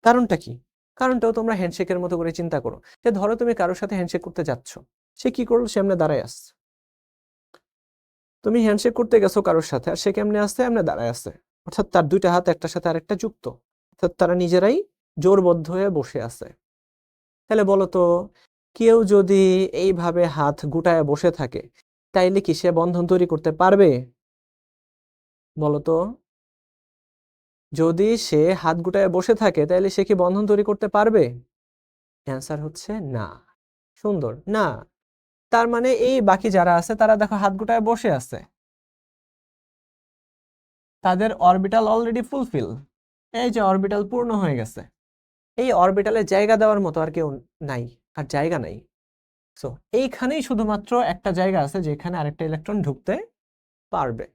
কারণটা কি? কারণটাও তোমরা হ্যান্ডশেকের মতো করে চিন্তা করো। যে ধরো তুমি কারোর সাথে হ্যান্ডশেক করতে যাচ্ছ, সে কি করলো? সে এমনি দাঁড়ায় আসছে। তুমি হ্যান্ডশেক করতে গেছো কারোর সাথে, আর সে কেমনে আসছে? এমনি দাঁড়ায় আছে। অর্থাৎ তার 2টা হাত একটার সাথে আরেকটা যুক্ত, অর্থাৎ তারা নিজেরাই জোড়বদ্ধ হয়ে বসে আছে। তাহলে বলো তো, কেউ যদি এইভাবে হাত গুটায় বসে থাকে তাইলে কি সে বন্ধন তৈরি করতে পারবে? বলো তো, যদি সে হাত গুটায় বসে থাকে তাহলে সে কি বন্ধন তৈরি করতে পারবে? অ্যান্সার হচ্ছে না। সুন্দর না। তার মানে এই বাকি যারা আছে তারা দেখো হাত গুটায় বসে আছে, তাদের অরবিটাল অলরেডি ফুলফিল। এই যে অরবিটাল পূর্ণ হয়ে গেছে, এই অরবিটালে জায়গা দেওয়ার মতো আর কেউ নাই, আর জায়গা নাই। সো এইখানেই শুধুমাত্র একটা জায়গা আছে যেখানে আরেকটা ইলেকট্রন ঢুকতে পারবে।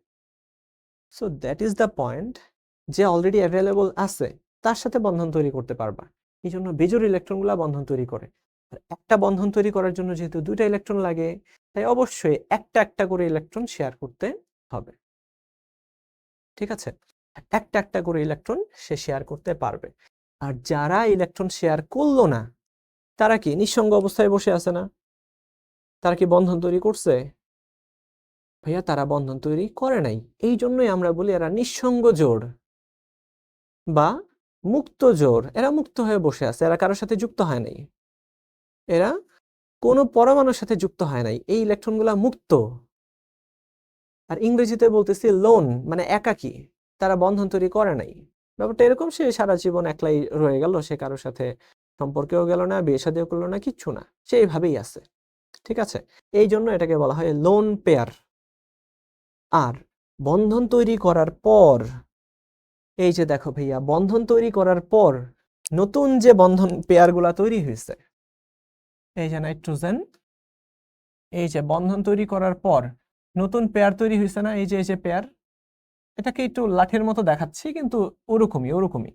So that is the point, যে অলরেডি অ্যাভেলেবল আছে তার সাথে বন্ধন তৈরি করতে পারবা। এই জন্য বেজোড় ইলেকট্রনগুলা বন্ধন তৈরি করে। আর একটা বন্ধন তৈরি করার জন্য যেহেতু 2টা ইলেকট্রন লাগে, তাই অবশ্যই একটা একটা করে ইলেকট্রন শেয়ার করতে হবে, ঠিক আছে? একটা একটা করে ইলেকট্রন সে শেয়ার করতে পারবে। আর যারা ইলেকট্রন শেয়ার করলো না তারা কি নিঃসঙ্গ অবস্থায় বসে আছে না? তারা কি বন্ধন তৈরি করছে? ভাইয়া তারা বন্ধন তৈরি করে নাই। এই জন্যই আমরা বলি এরা নিঃসঙ্গ জোড় বা মুক্ত জোড়। এরা মুক্ত হয়ে বসে আছে, এরা কারোর সাথে যুক্ত হয় নাই, এরা কোনো পরমাণুর সাথে যুক্ত হয় নাই, এই ইলেকট্রনগুলা মুক্ত। আর ইংরেজিতে বলতেছি লোন, মানে একাকী, তারা বন্ধন তৈরি করে নাই। ব্যাপারটা এরকম, সে সারা জীবন একলাই রয়ে গেল, সে কারোর সাথে সম্পর্কেও গেল না, বিয়ে শাদীও করলো না, কিচ্ছু না, সে এইভাবেই আছে। ঠিক আছে, এই জন্য এটাকে বলা হয় লোন পেয়ার। আর বন্ধন তৈরি করার পর, এই যে দেখো ভাইয়া, বন্ধন তৈরি করার পর নতুন যে বন্ধন পেয়ারগুলা তৈরি হয়েছে, এই যে নাইট্রোজেন, এই যে বন্ধন তৈরি করার পর নতুন পেয়ার তৈরি হয়েছে না, এই যে পেয়ার, এটাকে একটু লাঠির মতো দেখাচ্ছি, কিন্তু ওরকমই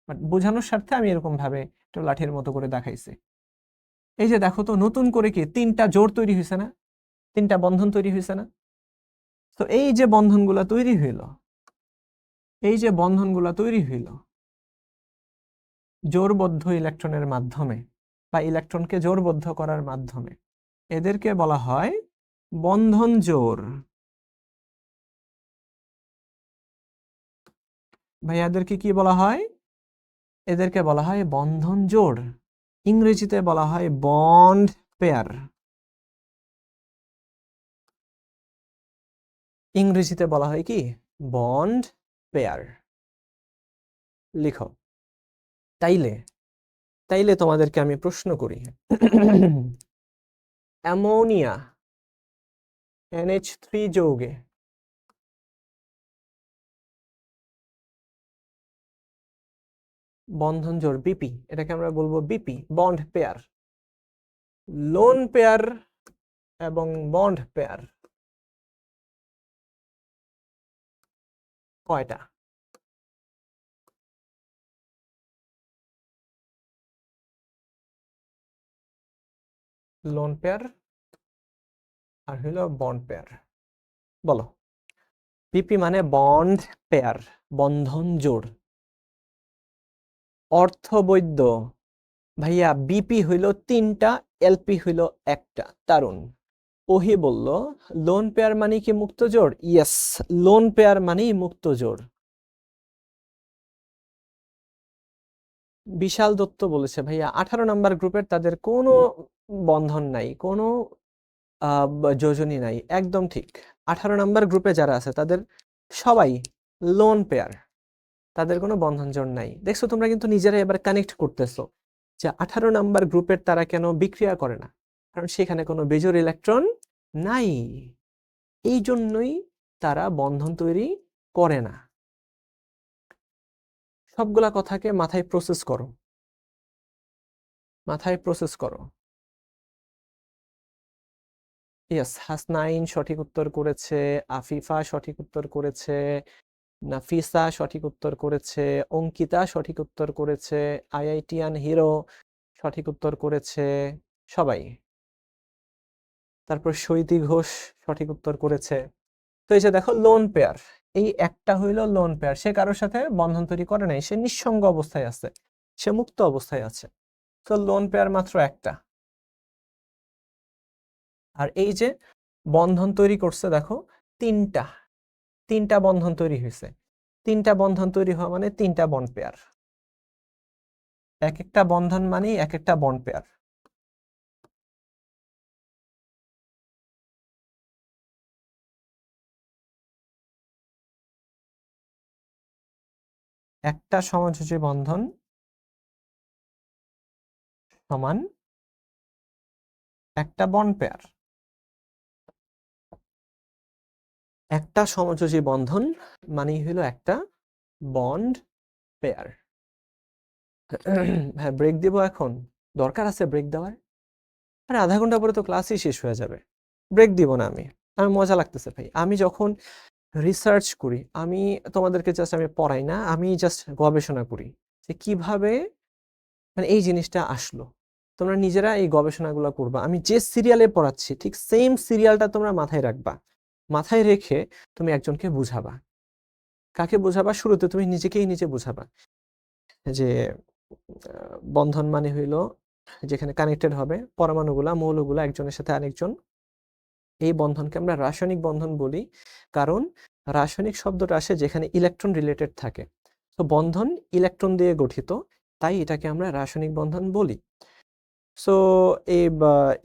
বাট বোঝানোর স্বার্থে আমি এরকম ভাবে একটু লাঠির মতো করে দেখাইছি। এই যে দেখো তো, নতুন করে কি 3টা জোড় তৈরি হয়েছে না, 3টা বন্ধন তৈরি হয়েছে না? তো এই যে বন্ধনগুলা তৈরি হইল, এই যে বন্ধনগুলা তৈরি হইল জোড়বদ্ধ ইলেকট্রনের মাধ্যমে বা ইলেকট্রনকে জোড়বদ্ধ করার মাধ্যমে, এদেরকে বলা হয় বন্ধন জোড়। ভাই এদেরকে কি বলা হয়? এদেরকে বলা হয় বন্ধন জোড়। ইংরেজিতে বলা হয় বন্ড পেয়ার। ইংরেজিতে বলা হয় কি? Bond pair. লিখো। তাইলে তোমাদেরকে আমি প্রশ্ন করি, অ্যামোনিয়া NH3 যৌগে বন্ধন জোড় বিপি, এটাকে আমরা বলবো BP, bond pair. Lone pair এবং বন্ড পেয়ার কয়টা? লোন পেয়ার আর হইল বন্ড পেয়ার। বলো। বিপি মানে বন্ড পেয়ার, বন্ধন জোড়। অর্থবৈধ ভাইয়া, বিপি হইল 3টা, এলপি হইল 1টা। দারুণ। ওহি বলল লোন পেয়ার মানে কি মুক্ত জোড়? ইয়েস, লোন পেয়ার মানেই মুক্ত জোড়। বিশাল দত্ত বলেছে ভাইয়া 18 নাম্বার গ্রুপের তাদের কোনো বন্ধন নাই, কোনো যোজনী নাই। একদম ঠিক। 18 নাম্বার গ্রুপে যারা আছে তাদের সবাই লোন পেয়ার, তাদের কোনো বন্ধন জোড় নাই। দেখছো, তোমরা কিন্তু নিজেরা এবার কানেক্ট করতেছো যে 18 নাম্বার গ্রুপের তারা কেন বিক্রিয়া করে না, কারণ সেখানে কোনো বেজোড় ইলেকট্রন নাই, এই জন্যই তারা বন্ধন তৈরি করে না। সবগুলা কথাকে মাথায় প্রসেস করো, মাথায় প্রসেস করো। ইয়েস, হাসনাইন সঠিক উত্তর করেছে, আফিফা সঠিক উত্তর করেছে, নাফিসা সঠিক উত্তর করেছে, অঙ্কিতা সঠিক উত্তর করেছে, আইআইটিয়ান হিরো সঠিক উত্তর করেছে, সবাই। তারপর শৈতী ঘোষ সঠিক উত্তর করেছে। তো এই যে দেখো, লোন পেয়ার, এই একটা হইল লোন পেয়ার, সে কারোর সাথে বন্ধন তৈরি করে নাই, সে নিঃসঙ্গ অবস্থায় আছে, সে মুক্ত অবস্থায় আছে। তো লোন পেয়ার মাত্র একটা। আর এই যে বন্ধন তৈরি করছে দেখো, 3টা বন্ধন তৈরি হয়েছে। 3টা বন্ধন তৈরি হওয়া মানে 3টা বন্ড পেয়ার। এক একটা বন্ধন মানেই এক একটা বন্ড পেয়ার। একটা সমযোজী বন্ধন সমান একটা বন্ড পেয়ার। একটা সমযোজী বন্ধন মানেই হলো একটা বন্ড পেয়ার। হ্যাঁ, ব্রেক দিব এখন? দরকার আছে ব্রেক দেওয়ার? আরে আধা ঘন্টা পরে তো ক্লাসই শেষ হয়ে যাবে, ব্রেক দিব না আমি। আমি মজা লাগতেছে ভাই, আমি যখন রিসার্চ করি, আমি তোমাদেরকে জাস্ট আমি পড়াই না, আমি জাস্ট গবেষণা করি যে কিভাবে মানে এই জিনিসটা আসলো। তোমরা নিজেরা এই গবেষণাগুলো করবা, আমি যে সিরিয়ালে পড়াচ্ছি ঠিক সেম সিরিয়ালটা তোমরা মাথায় রাখবা, মাথায় রেখে তুমি একজনকে বুঝাবা। কাকে বুঝাবা? শুরুতে তুমি নিজেকেই নিজে বুঝাবা যে বন্ধন মানে হইলো যেখানে কানেক্টেড হবে পরমাণুগুলা, মৌলগুলা একজনের সাথে আরেকজন। এই বন্ধনকে আমরা রাসায়নিক বন্ধন বলি, কারণ রাসায়নিক শব্দটা আসে যেখানে ইলেকট্রন রিলেটেড থাকে। তো বন্ধন ইলেকট্রন দিয়ে গঠিত, তাই এটাকে আমরা রাসায়নিক বন্ধন বলি। সো এই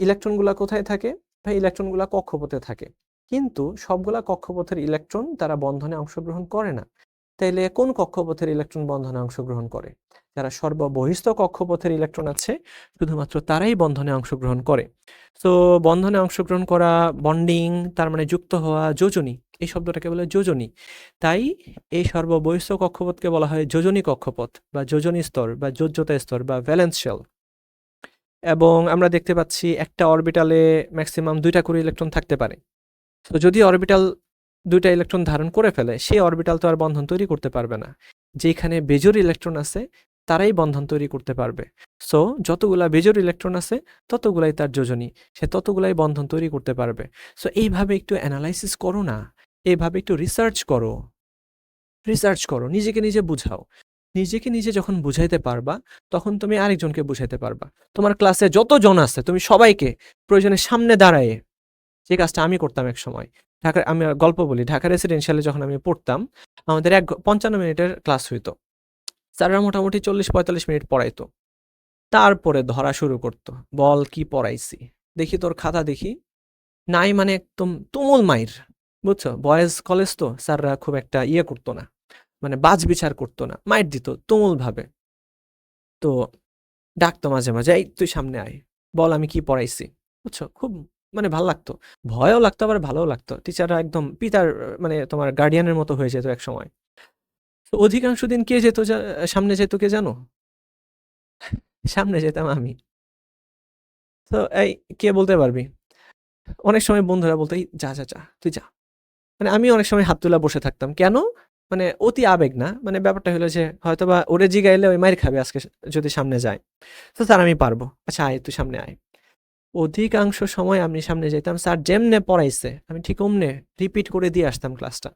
ইলেকট্রনগুলা কোথায় থাকে? ভাই, ইলেকট্রনগুলা কক্ষপথে থাকে, কিন্তু সবগুলা কক্ষপথের ইলেকট্রন তারা বন্ধনে অংশগ্রহণ করে না। তাইলে কোন কক্ষপথের ইলেকট্রন বন্ধনে অংশগ্রহণ করে? যারা সর্ববহিস্থ কক্ষপথের ইলেকট্রন আছে শুধুমাত্র তারাই বন্ধনে অংশগ্রহণ করে। তো বন্ধনে অংশগ্রহণ করা, বন্ডিং, তার মানে যুক্ত হওয়া, যোজনী, এই শব্দটাকে বলে যোজনী। তাই এই সর্ববহিস্থ কক্ষপথকে বলা হয় যোজনী কক্ষপথ বা যোজনী স্তর বা যোজ্যতা স্তর বা ভ্যালেন্স শেল। এবং আমরা দেখতে পাচ্ছি একটা অরবিটালে ম্যাক্সিমাম 2টা করে ইলেকট্রন থাকতে পারে। তো যদি অরবিটাল 2টা ইলেকট্রন ধারণ করে ফেলে, সেই অরবিটাল তো আর বন্ধন তৈরি করতে পারবে না। যেখানে বেজোর ইলেকট্রন আছে তারাই বন্ধন তৈরি করতে পারবে। সো যতগুলা বেজোর ইলেকট্রন আছে ততগুলাই তার যোজনী, সে ততগুলাই বন্ধন তৈরি করতে পারবে। সো এইভাবে একটু অ্যানালাইসিস করো না, এইভাবে একটু রিসার্চ করো, নিজেকে নিজে বুঝাও। নিজেকে নিজে যখন বুঝাইতে পারবা তখন তুমি আরেকজনকে বুঝাইতে পারবা। তোমার ক্লাসে যতজন আছে তুমি সবাইকে প্রয়োজনে সামনে দাঁড়ায়ে, যে কাজটা আমি করতাম এক সময় ঢাকার, আমি গল্প বলি, ঢাকা রেসিডেন্সিয়ালে যখন আমি পড়তাম আমাদের 55 মিনিটের ক্লাস হইতো, স্যাররা মোটামুটি 40-45 মিনিট পড়াইতো। তারপরে ধরা শুরু করতো, বল কি পড়াইছি, দেখি তোর খাতা দেখি, নাই মানে একদম তুমুল মাইর। বুঝছো, বয়েজ কলেজ তো স্যাররা খুব একটা ইয়ে করতো না, মানে বাজ বিচার করতো না, মাইর দিত তুমুল ভাবে। তো ডাকতো মাঝে মাঝে, এই তুই সামনে আয়, বল আমি কি পড়াইছি। বুঝছো, খুব মানে ভালো লাগতো, ভয়ও লাগতো আবার ভালোও লাগতো। টিচাররা একদম পিতার মানে তোমার গার্ডিয়ানের মতো হয়ে যেত এক সময়। তো অধিকাংশ দিন কে যেত, সামনে যেত কে জানো? সামনে যেতাম আমি। তো এই, কে বলতে পারবি? অনেক সময় বন্ধুরা বলতো, "এই যা যা যা তুই যা।" মানে আমি অনেক সময় হাত তুলা বসে থাকতাম, কেন? মানে অতি আবেগ না, মানে ব্যাপারটা হলো যে হয়তোবা ওরে জিগাইলে ওই মাইর খাবে আজকে যদি সামনে যায়। তো স্যার আমি পারবো, আচ্ছা আয় তুই সামনে আয়। অধিকাংশ সময় আমি সামনে যেতাম, স্যার যেমনে পড়াইছে আমি ঠিক অমনে রিপিট করে দিয়ে আসতাম ক্লাসটা।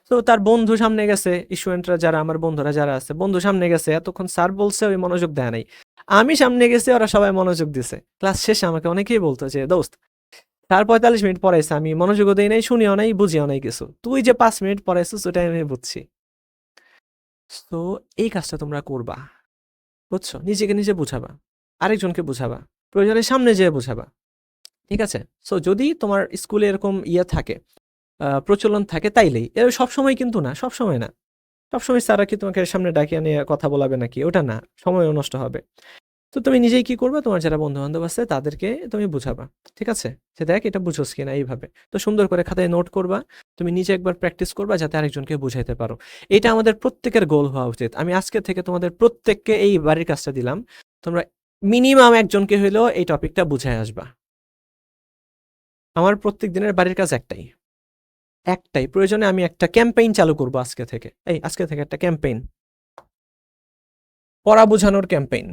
তো তার বন্ধু সামনে গেছে, স্টুডেন্টরা যারা আমার বন্ধুরা যারা আছে, বন্ধু সামনে গেছে, এতক্ষণ স্যার বলছে ওই মনোযোগ দেয় নাই, আমি সামনে গেছি ওরা সবাই মনোযোগ দিছে। ক্লাস শেষে আমাকে অনেকেই বলতো যে, দোস্ত স্যার 45 মিনিট পড়াইছে, আমি মনোযোগও দেই নাই, শুনিও নাই, বুঝিও নাই কিছু, তুই যে 5 মিনিট পড়াইছিস ওটাই আমি বুঝছি। তো এই কাজটা তোমরা করবা, বুঝছো, নিজেকে নিজে বুঝাবা, আরেকজনকে বুঝাবা, প্রয়োজনে সামনে যেয়ে বুঝাবা। ঠিক আছে? সো যদি তোমার স্কুলে এরকম ইয়ে থাকে, প্রচলন থাকে, তাইলেই, এর সবসময় কিন্তু না, সবসময় না। সবসময় স্যাররা কি তোমাকে সামনে ডাকিয়ে নিয়ে কথা বলাবে নাকি? ওটা না, সময়ও নষ্ট হবে। তো তুমি নিজেই কি করবা, তোমার যারা বন্ধু-বান্ধব আছে তাদেরকে তুমি বুঝাবা। ঠিক আছে? যে দেখ এটা বুঝোস কিনা এইভাবে। তো সুন্দর করে খাতায় নোট করবা। তুমি নিজে একবার প্র্যাকটিস করবা যাতে আরেকজনকে বুঝাইতে পারো। এটা আমাদের প্রত্যেকের গোল হওয়া উচিত। আমি আজকে থেকে তোমাদের প্রত্যেককে এই বাড়ির কাজটা দিলাম। তোমরা মিনিমাম একজনকে হইলেও এই টপিকটা বুঝায় আসবা। আমার প্রত্যেক দিনের বাড়ির কাজ একটাই। একটাই। প্রয়োজনে আমি একটা ক্যাম্পেইন চালু করব আজকে থেকে। এই আজকে থেকে একটা ক্যাম্পেইন। পড়া বোঝানোর ক্যাম্পেইন।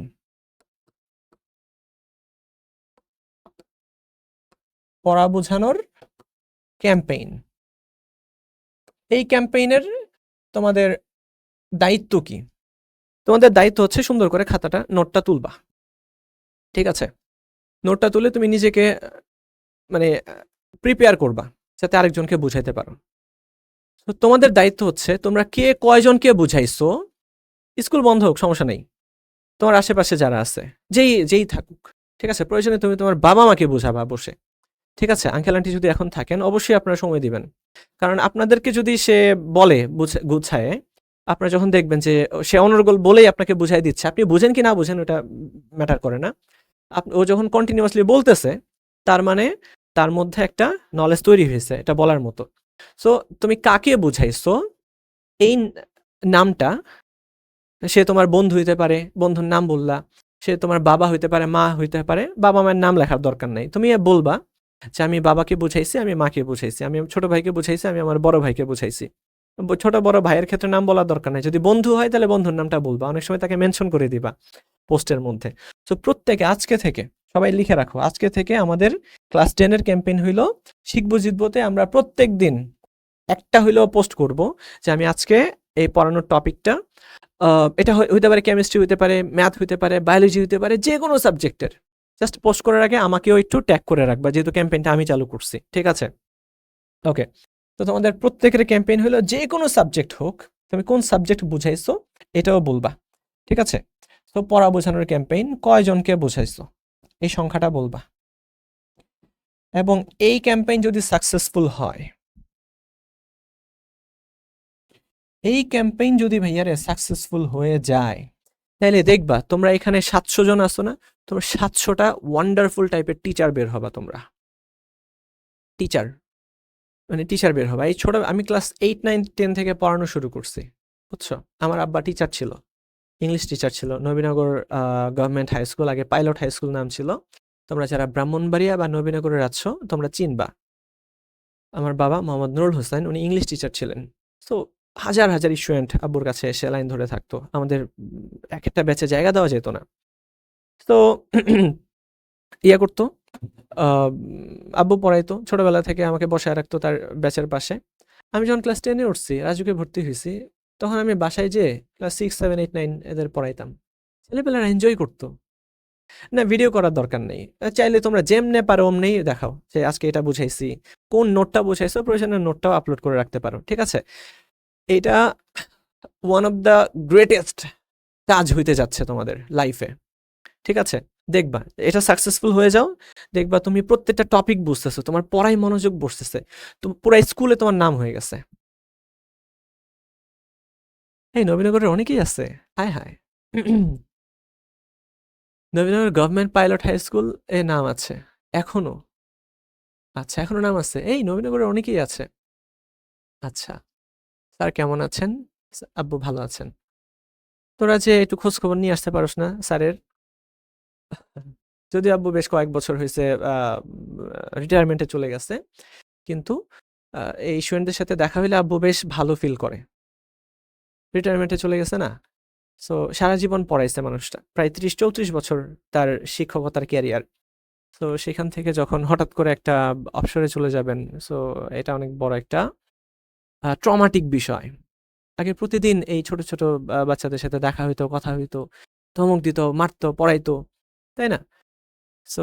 পড়া বোঝানোর ক্যাম্পেইন। এই ক্যাম্পেইনের তোমাদের দায়িত্ব কি? তোমাদের দায়িত্ব হচ্ছে সুন্দর করে খাতাটা, নোটটা তুলবা। ঠিক আছে? নোটটা তুলে তুমি নিজেকে মানে প্রিপেয়ার করবা যাতে আরেকজনকে বুঝাইতে পারো। তো তোমাদের দায়িত্ব হচ্ছে তোমরা কে কয়জনকে বুঝাইছো, স্কুল বন্ধ হোক সমস্যা নেই, তোমার আশেপাশে যারা আছে, যেই থাকুক, ঠিক আছে, প্রয়োজনে তুমি তোমার বাবা মাকে বুঝাবা বসে। ঠিক আছে, আঙ্কেল আন্টি যদি এখন থাকেন অবশ্যই আপনারা সময় দিবেন, কারণ আপনাদেরকে যদি সে বলে গুছায়, আপনারা যখন দেখবেন যে সে অনর্গল বলেই আপনাকে বুঝাই দিচ্ছে, আপনি বুঝেন কি না বুঝেন ওটা ম্যাটার করে না, ও যখন কন্টিনিউয়াসলি বলতেছে তার মানে তার মধ্যে একটা নলেজ তৈরি হয়েছে, এটা বলার মতো। সো তুমি কাকে বুঝাইছো এই নামটা, সে তোমার বন্ধু হইতে পারে, বন্ধুর নাম বললা, সে তোমার বাবা হইতে পারে, মা হইতে পারে, বাবা মায়ের নাম লেখার দরকার নাই, তুমি বলবা যে আমি বাবাকে বুঝাইছি, আমি মাকে বুঝাইছি, আমি ছোট ভাইকে বুঝাইছি, আমি আমার বড় ভাইকে বুঝাইছি। ছোট বড় ভাইয়ের ক্ষেত্রে নাম বলার দরকার নাই, যদি বন্ধু হয় তাহলে বন্ধুর নামটা বলবা, অনেক সময় তাকে মেনশন করে দিবা পোস্টের মধ্যে। তো প্রত্যেকে আজকে থেকে সবাই লিখে রাখো, আজকে থেকে আমাদের ক্লাস 10-এর ক্যাম্পেইন হইলো শিখবো জিতবোতে আমরা প্রত্যেক দিন একটা হইলেও পোস্ট করব যে আমি আজকে এই পড়ানোর টপিকটা, এটা হইতে পারে কেমিস্ট্রি, হইতে পারে ম্যাথ, হইতে পারে বায়োলজি, হইতে পারে যে কোনো সাবজেক্টের। জাস্ট পোস্ট করার আগে আমাকেও একটু ট্যাগ করে রাখবা, যেহেতু ক্যাম্পেইনটা আমি চালু করছি। ঠিক আছে? ওকে। তো তোমাদের প্রত্যেকের ক্যাম্পেইন হলো যে কোনো সাবজেক্ট হোক, তুমি কোন সাবজেক্ট বুঝাইছো এটাও বলবা। ঠিক আছে? তো পড়া বোঝানোর ক্যাম্পেইন কয়জনকে বুঝাইছো এই সংখ্যাটা বলবা। এবং এই ক্যাম্পেইন যদি সাকসেসফুল হয়, এই ক্যাম্পেইন যদি ভাইয়ারে সাকসেসফুল হয়ে যায়, তাহলে দেখবা তোমরা এখানে 700 জন আছো না, তোমরা 700টা ওয়ান্ডারফুল টাইপের টিচার বের হবা। তোমরা টিচার, মানে টিচার বের হবা। এই ছোট, আমি ক্লাস 8, 9, 10 থেকে পড়ানো শুরু করছি, বুঝছো? আমার আব্বা টিচার ছিল, ইংলিশ টিচার ছিল, নবীনগর গভর্নমেন্ট হাই স্কুল, আগে পাইলট হাই স্কুল নাম ছিল। তোমরা যারা ব্রাহ্মণবাড়িয়া বা নবীনগরের আছো তোমরা চিনবা। আমার বাবা মোহাম্মদ নুরুল হোসেন, উনি ইংলিশ টিচার ছিলেন। সো হাজার হাজার স্টুডেন্ট আব্বুর কাছে এসে লাইন ধরে থাকতো, আমাদের এক একটা ব্যাচে জায়গা দেওয়া যেত না। তো ইয়া করতো, আব্বু পড়াইতো, ছোটবেলা থেকে আমাকে বসায় রাখতো তার ব্যাচের পাশে। আমি যখন ক্লাস 10-এ উঠছি, রাজুকে ভর্তি হয়েছি, তখন আমি বাসায় যেয়ে ক্লাস 6, 7, 8, 9 এদের পড়াইতাম। ছেলেপেলেরা এনজয় করতো। না, ভিডিও করার দরকার নেই। চাইলে তোমরা যেমনে পারো অমনেই দেখাও যে আজকে এটা বুঝাইছি, কোন নোটটা বুঝাইছো, প্রয়োজনে নোটটাও আপলোড করে রাখতে পারো, ঠিক আছে? এটা ওয়ান অফ দ্য গ্রেটেস্ট কাজ হইতে যাচ্ছে তোমাদের লাইফে, ঠিক আছে? দেখবা এটা সাকসেসফুল হয়ে যাও, দেখবা তুমি প্রত্যেকটা টপিক বুঝতেছো, তোমার পড়ায় মনোযোগ বসতেছে, তুমি পুরো স্কুলে তোমার নাম হয়ে গেছে। এই নবীনগরের অনেকেই আছে, হায় হায়। Nabinagar government pilot high school এ নাম আছে এখনো? আচ্ছা, এখনো নাম আছে। এই নবীনগরের অনেকেই আছে। আচ্ছা, স্যার কেমন আছেন? আব্বু ভালো আছেন। তোরা যে একটু খোঁজ খবর নিয়ে আসতে পারোস না স্যারের? যদিও আব্বু বেশ কয়েক বছর হয়েছে রিটায়ারমেন্টে চলে গেছে, কিন্তু এই স্টুডেন্টদের সাথে দেখা হইলে আব্বু বেশ ভালো ফিল করে। রিটায়ারমেন্টে চলে গেছে না, সো সারা জীবন পড়াইছে মানুষটা, প্রায় 30-34 বছর তার শিক্ষকতার ক্যারিয়ার। তো সেখান থেকে যখন হঠাৎ করে একটা অবসরে চলে যাবেন, সো এটা অনেক বড় একটা ট্রমাটিক বিষয়। আগে প্রতিদিন এই ছোট ছোট বাচ্চাদের সাথে দেখা হইতো, কথা হইতো, ধমক দিত, মারতো, পড়াইতো, তাই না? সো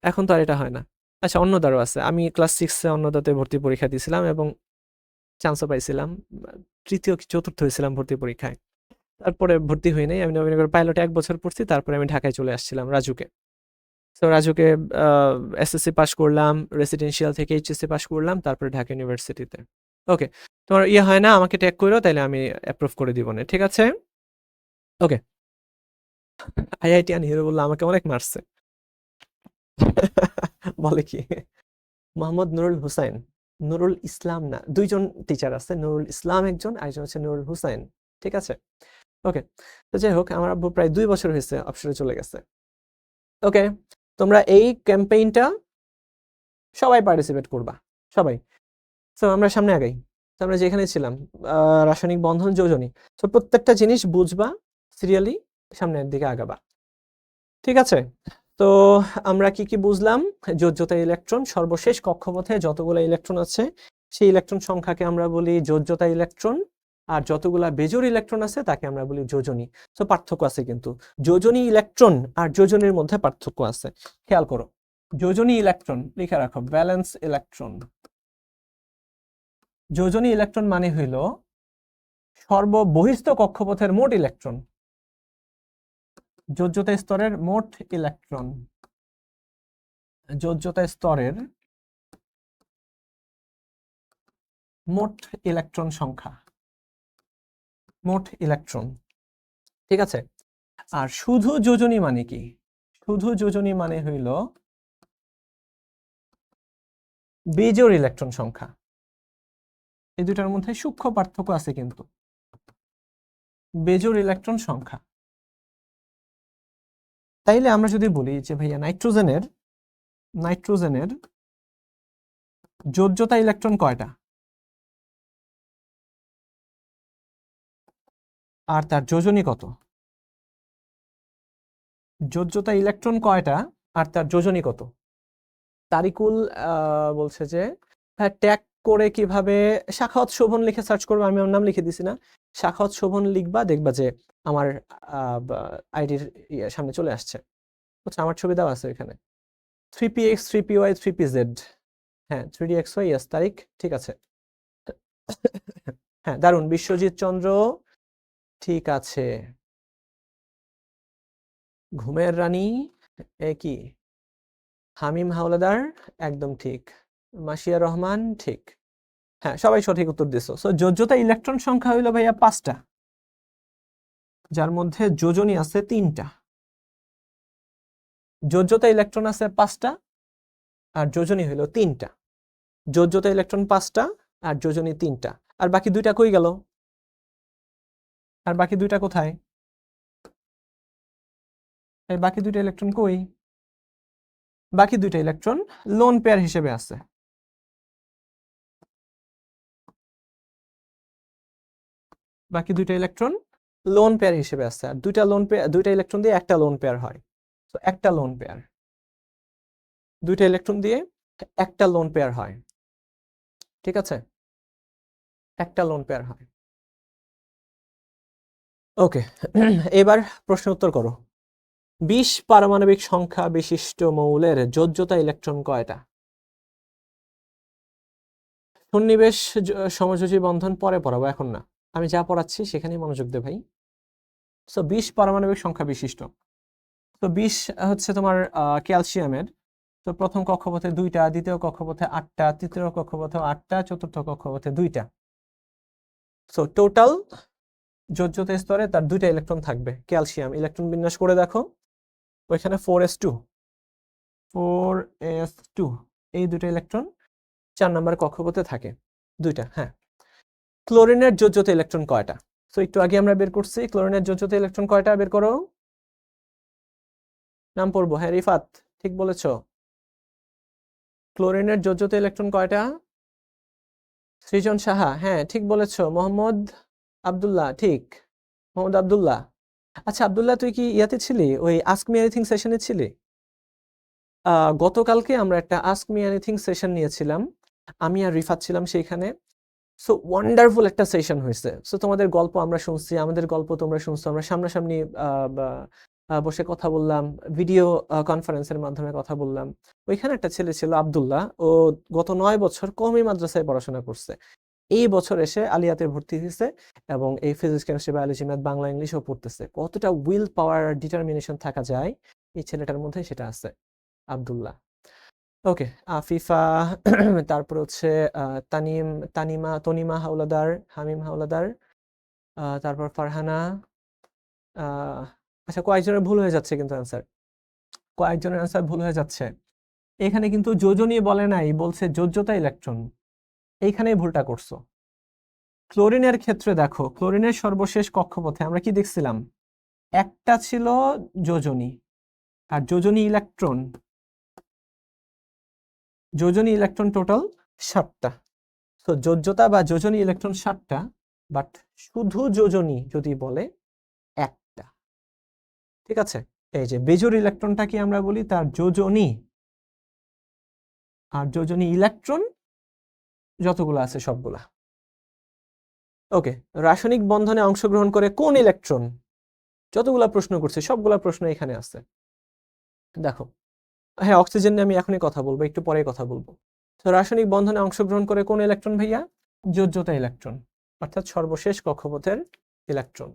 এখন তো আর এটা হয় না। আচ্ছা, অন্নদারও আছে। আমি ক্লাস 6-এ অন্নদাতে ভর্তি পরীক্ষা দিয়েছিলাম এবং চান্সও পাইছিলাম। তৃতীয় কি চতুর্থ হয়েছিলাম ভর্তি পরীক্ষায়। তারপরে ভর্তি হই নাই। আমি নবীনগর পাইলটে 1 বছর পড়ছি। তারপরে আমি ঢাকায় চলে আসছিলাম রাজুকে। সো রাজুকে এসএসসি পাস করলাম, রেসিডেন্সিয়াল থেকে এইচএসসি পাস করলাম, তারপরে ঢাকা ইউনিভার্সিটিতে। ওকে, তোমার ইয়ে হয় না, আমাকে ট্যাগ করো, তাইলে আমি অ্যাপ্রুভ করে দিব না, ঠিক আছে? ওকে। আইআইটিয়ান হিরো বললো আমাকে অনেক মারছে। বলে কি? মোহাম্মদ নুরুল হুসাইন, নুরুল ইসলাম না, দুইজন টিচার আছে, নুরুল ইসলাম একজন, আরেকজন হচ্ছে নুরুল হুসাইন, ঠিক আছে? ওকে, তো যাই হোক, আমার আব্বু প্রায় 2 বছর হয়েছে অবসরে চলে গেছে। ওকে, তোমরা এই ক্যাম্পেইনটা সবাই পার্টিসিপেট করবা, সবাই। তো আমরা সামনে আগাই। তো আমরা যেখানে ছিলাম, রাসায়নিক বন্ধন, যোজনী, তো প্রত্যেকটা জিনিস বুঝবা, সিরিয়ালি সামনের দিকে আগাবা, ঠিক আছে? তো আমরা কি কি বুঝলাম? যোজ্যতা ইলেকট্রন, সর্বশেষ কক্ষপথে যতগুলো ইলেকট্রন আছে সেই ইলেকট্রন সংখ্যাকে আমরা বলি যোজ্যতা ইলেকট্রন, আর যতগুলা বেজোড় ইলেকট্রন আছে তাকে আমরা বলি যোজনী। তো পার্থক্য আছে কিন্তু, যোজনী ইলেকট্রন আর যোজনীর মধ্যে পার্থক্য আছে, খেয়াল করো। যোজনী ইলেকট্রন লিখে রাখো, ব্যালেন্স ইলেকট্রন। যোজনী ইলেকট্রন মানে হইল সর্ববহিস্থ কক্ষপথের মোট ইলেকট্রন, যোজ্যতা স্তরের মোট ইলেকট্রন, যোজ্যতা স্তরের মোট ইলেকট্রন সংখ্যা, মোট ইলেকট্রন, ঠিক আছে? আর শুধু যোজনী মানে কি? শুধু যোজনী মানে হইল বেজোড় ইলেকট্রন সংখ্যা। এই দুটার মধ্যে সূক্ষ্ম পার্থক্য আছে কিন্তু। বেজোড় ইলেকট্রন সংখ্যা, তাইলে আমরা যদি বলি যে ভাইয়া নাইট্রোজেনের যোজ্যতা ইলেকট্রন কয়টা আর তার যোজনী কত? যোজ্যতা ইলেকট্রন কয়টা আর তার যোজনী কত? তারিকুল বলছে যে হ্যাঁ, ট্যাগ করে কিভাবে শাখাওয়াত শোভন লিখে সার্চ করবে, আমি আমার নাম লিখে দিছি না, শাখাওয়াত শোভন লিখবা, দেখবা যে আমার আইডির সামনে চলে আসছে, বুঝছো? আমার ছবি দেওয়া আছে এখানে, 3px 3py 3pz, হ্যাঁ 3dxy, ইয়াস তারিখ, ঠিক আছে। হ্যাঁ, দারুণ, বিশ্বজিৎ চন্দ্র, ঠিক আছে। ঘুমের রানী কি? হামিম হাওলাদার, একদম ঠিক। মাসিয়া রহমান, ঠিক। হ্যাঁ, সবাই সঠিক উত্তর দিছো। সো যোজ্যতা ইলেকট্রন সংখ্যা হইলো ভাইয়া 5টা, যার মধ্যে যোজনী আছে 3টা। যোজ্যতা ইলেকট্রন আছে 5টা আর যোজনী হইলো 3টা। যোজ্যতা ইলেকট্রন 5টা আর যোজনী 3টা। আর বাকি 2টা কই গেল? আর বাকি 2টা কোথায়? এই বাকি 2টা ইলেকট্রন কই? বাকি 2টা ইলেকট্রন লোন পেয়ার হিসেবে আছে। বাকি 2টা ইলেকট্রন লোন পেয়ার হিসেবে আছে, আর 2টা ইলেকট্রন দিয়ে একটা লোন পেয়ার হয়। তো একটা লোন পেয়ার, 2টা ইলেকট্রন দিয়ে একটা লোন পেয়ার হয়। ঠিক আছে, একটা লোন পেয়ার হয়। ওকে, এবার প্রশ্ন উত্তর করো। 20 পারমাণবিক সংখ্যা বিশিষ্ট মৌলের যোজ্যতা ইলেকট্রন কয়টা? সন্নিবেশ সমযোজী বন্ধন পরে পড়াবো, এখন না। আমি যা পড়াচ্ছি সেখানেই মনোযোগ দে ভাই। সো 20 পারমাণবিক সংখ্যা বিশিষ্ট, তো 20 হচ্ছে তোমার ক্যালসিয়ামের। তো প্রথম কক্ষপথে 2টা, দ্বিতীয় কক্ষপথে 8টা, তৃতীয় কক্ষপথে 8টা, চতুর্থ কক্ষপথে 2টা। সো টোটাল যোজ্যতা স্তরে তার 2টা ইলেকট্রন থাকবে। ক্যালসিয়াম ইলেকট্রন বিন্যাস করে দেখো, ওইখানে 4s2 এই 2টা ইলেকট্রন 4 নম্বর কক্ষপথে থাকে, 2টা। হ্যাঁ, ক্লোরিনের যোজ্যতা ইলেকট্রন কয়টা? সো একটু আগে আমরা বের করছি, ক্লোরিনের যোজ্যতা ইলেকট্রন কয়টা বের করো। নাম পড়বো, হ্যাঁ রিফাত ঠিক বলেছো। ক্লোরিনের যোজ্যতা ইলেকট্রন কয়টা? সৃজন সাহা, হ্যাঁ ঠিক বলেছো। মোহাম্মদ আব্দুল্লাহ, ঠিক, মোহাম্মদ আব্দুল্লাহ। আচ্ছা আব্দুল্লাহ, তুই কি ইয়াতে ছিলি, ওই আস্ক মি এনিথিং সেশনে ছিলি? গতকালকে আমরা একটা আস্ক মি এনিথিং সেশন নিয়েছিলাম, আমি আর রিফাত ছিলাম সেইখানে। সো ওয়ান্ডারফুল একটা সেশন হয়েছে। সো তোমাদের গল্প আমরা শুনছি, আমাদের গল্প তোমরা শুনছো, আমরা সামনাসামনি বসে কথা বললাম, ভিডিও কনফারেন্সের মাধ্যমে কথা বললাম। ওইখানে একটা ছেলে ছিল আব্দুল্লাহ, ও গত 9 বছর কওমি মাদ্রাসায় পড়াশোনা করছে, এই বছর এসে আলিয়াতে ভর্তি হয়েছে এবং এই physics chemistry biology math Bangla ইংলিশও পড়তেছে। কতটা উইল পাওয়ার আর ডিটারমিনেশন থাকা যায় এই ছেলেটার মধ্যে, সেটা আছে আব্দুল্লাহ। ওকে, আফিফা, তারপর হচ্ছে তনিমা হাওলাদার, হামিম হাওলাদার, তারপর ফারহানা। আচ্ছা, কয়েকজনের ভুল হয়ে যাচ্ছে কিন্তু অ্যান্সার, কয়েকজনের অ্যান্সার ভুল হয়ে যাচ্ছে। এখানে কিন্তু যোজনী বলে নাই, বলছে যোজ্যতা ইলেকট্রন, এইখানেই ভুলটা করছো। ক্লোরিনের ক্ষেত্রে দেখো, ক্লোরিনের সর্বশেষ কক্ষপথে আমরা কি দেখছিলাম, একটা ছিল যোজনী, আর যোজনী ইলেকট্রন টোটাল 7টা। তো যোজ্যতা বা যোজনী ইলেকট্রন 7টা, বাট শুধু যোজনী যদি বলে একটা। ঠিক আছে, এই যে বেজোর ইলেকট্রনটা কি আমরা বলি তার যোজনী, আর যোজনী ইলেকট্রন যতগুলো আছে সবগুলা। ওকে, রাসায়নিক বন্ধনে অংশগ্রহণ করে কোন ইলেকট্রন? যতগুলা প্রশ্ন করছে সবগুলা প্রশ্ন এখানে আছে, দেখো। হ্যাঁ, অক্সিজেন নিয়ে আমি এখনই কথা বলবো, একটু পরে কথা বলবো। তো রাসায়নিক বন্ধনে অংশগ্রহণ করে কোন ইলেকট্রন ভাইয়া? যোজ্যতা ইলেকট্রন, অর্থাৎ সর্বশেষ কক্ষপথের ইলেকট্রন।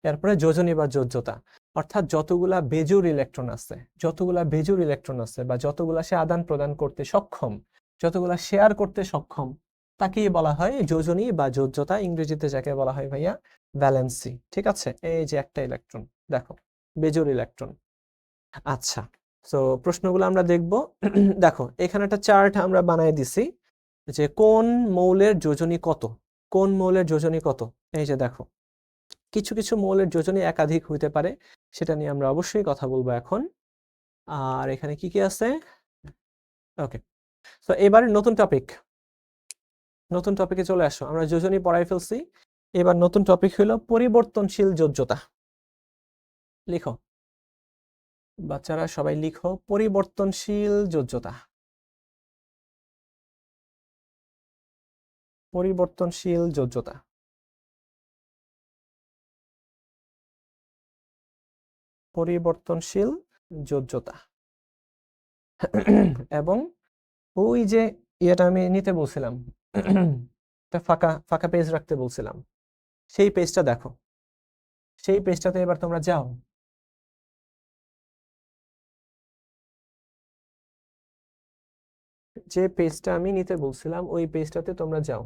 এরপরে যোজনী বা যোজ্যতা, অর্থাৎ যতগুলা বেজোর ইলেকট্রন আছে বা যতগুলা সে আদান প্রদান করতে সক্ষম, যতগুলা শেয়ার করতে সক্ষম, তাকেই বলা হয় যোজনী বা যোজ্যতা। ইংরেজিতে যাকে বলা হয় ভাইয়া ভ্যালেন্সি। ঠিক আছে, এই যে একটা ইলেকট্রন দেখো, বেজোর ইলেকট্রন। আচ্ছা, তো প্রশ্নগুলো আমরা দেখব। দেখো, এখানে একটা চার্ট আমরা বানাই দিছি যে কোন মৌলের যোজনী কত, কোন মৌলের যোজনী কত। এই যে দেখো, কিছু কিছু মৌলের যোজনী একাধিক হইতে পারে, সেটা নিয়ে আমরা অবশ্যই কথা বলবো এখন। আর এখানে কি কি আছে? ওকে, তো এবার নতুন টপিকে চলে আসো। আমরা যোজনী পড়াই ফেলছি, এবার নতুন টপিক হলো পরিবর্তনশীল যোজ্যতা। লিখো বাচ্চারা, সবাই লিখো পরিবর্তনশীল যোজ্যতা। পরিবর্তনশীল যোজ্যতা, পরিবর্তনশীল যোজ্যতা। এবং ওই যে ইয়েটা আমি নিতে বলছিলাম, একটা ফাঁকা ফাঁকা পেজ রাখতে বলছিলাম, সেই পেজটা দেখো, সেই পেজটাতে এবার তোমরা যাও। যে পেজটা আমি নিতে বলছিলাম ওই পেজটাতে তোমরা যাও।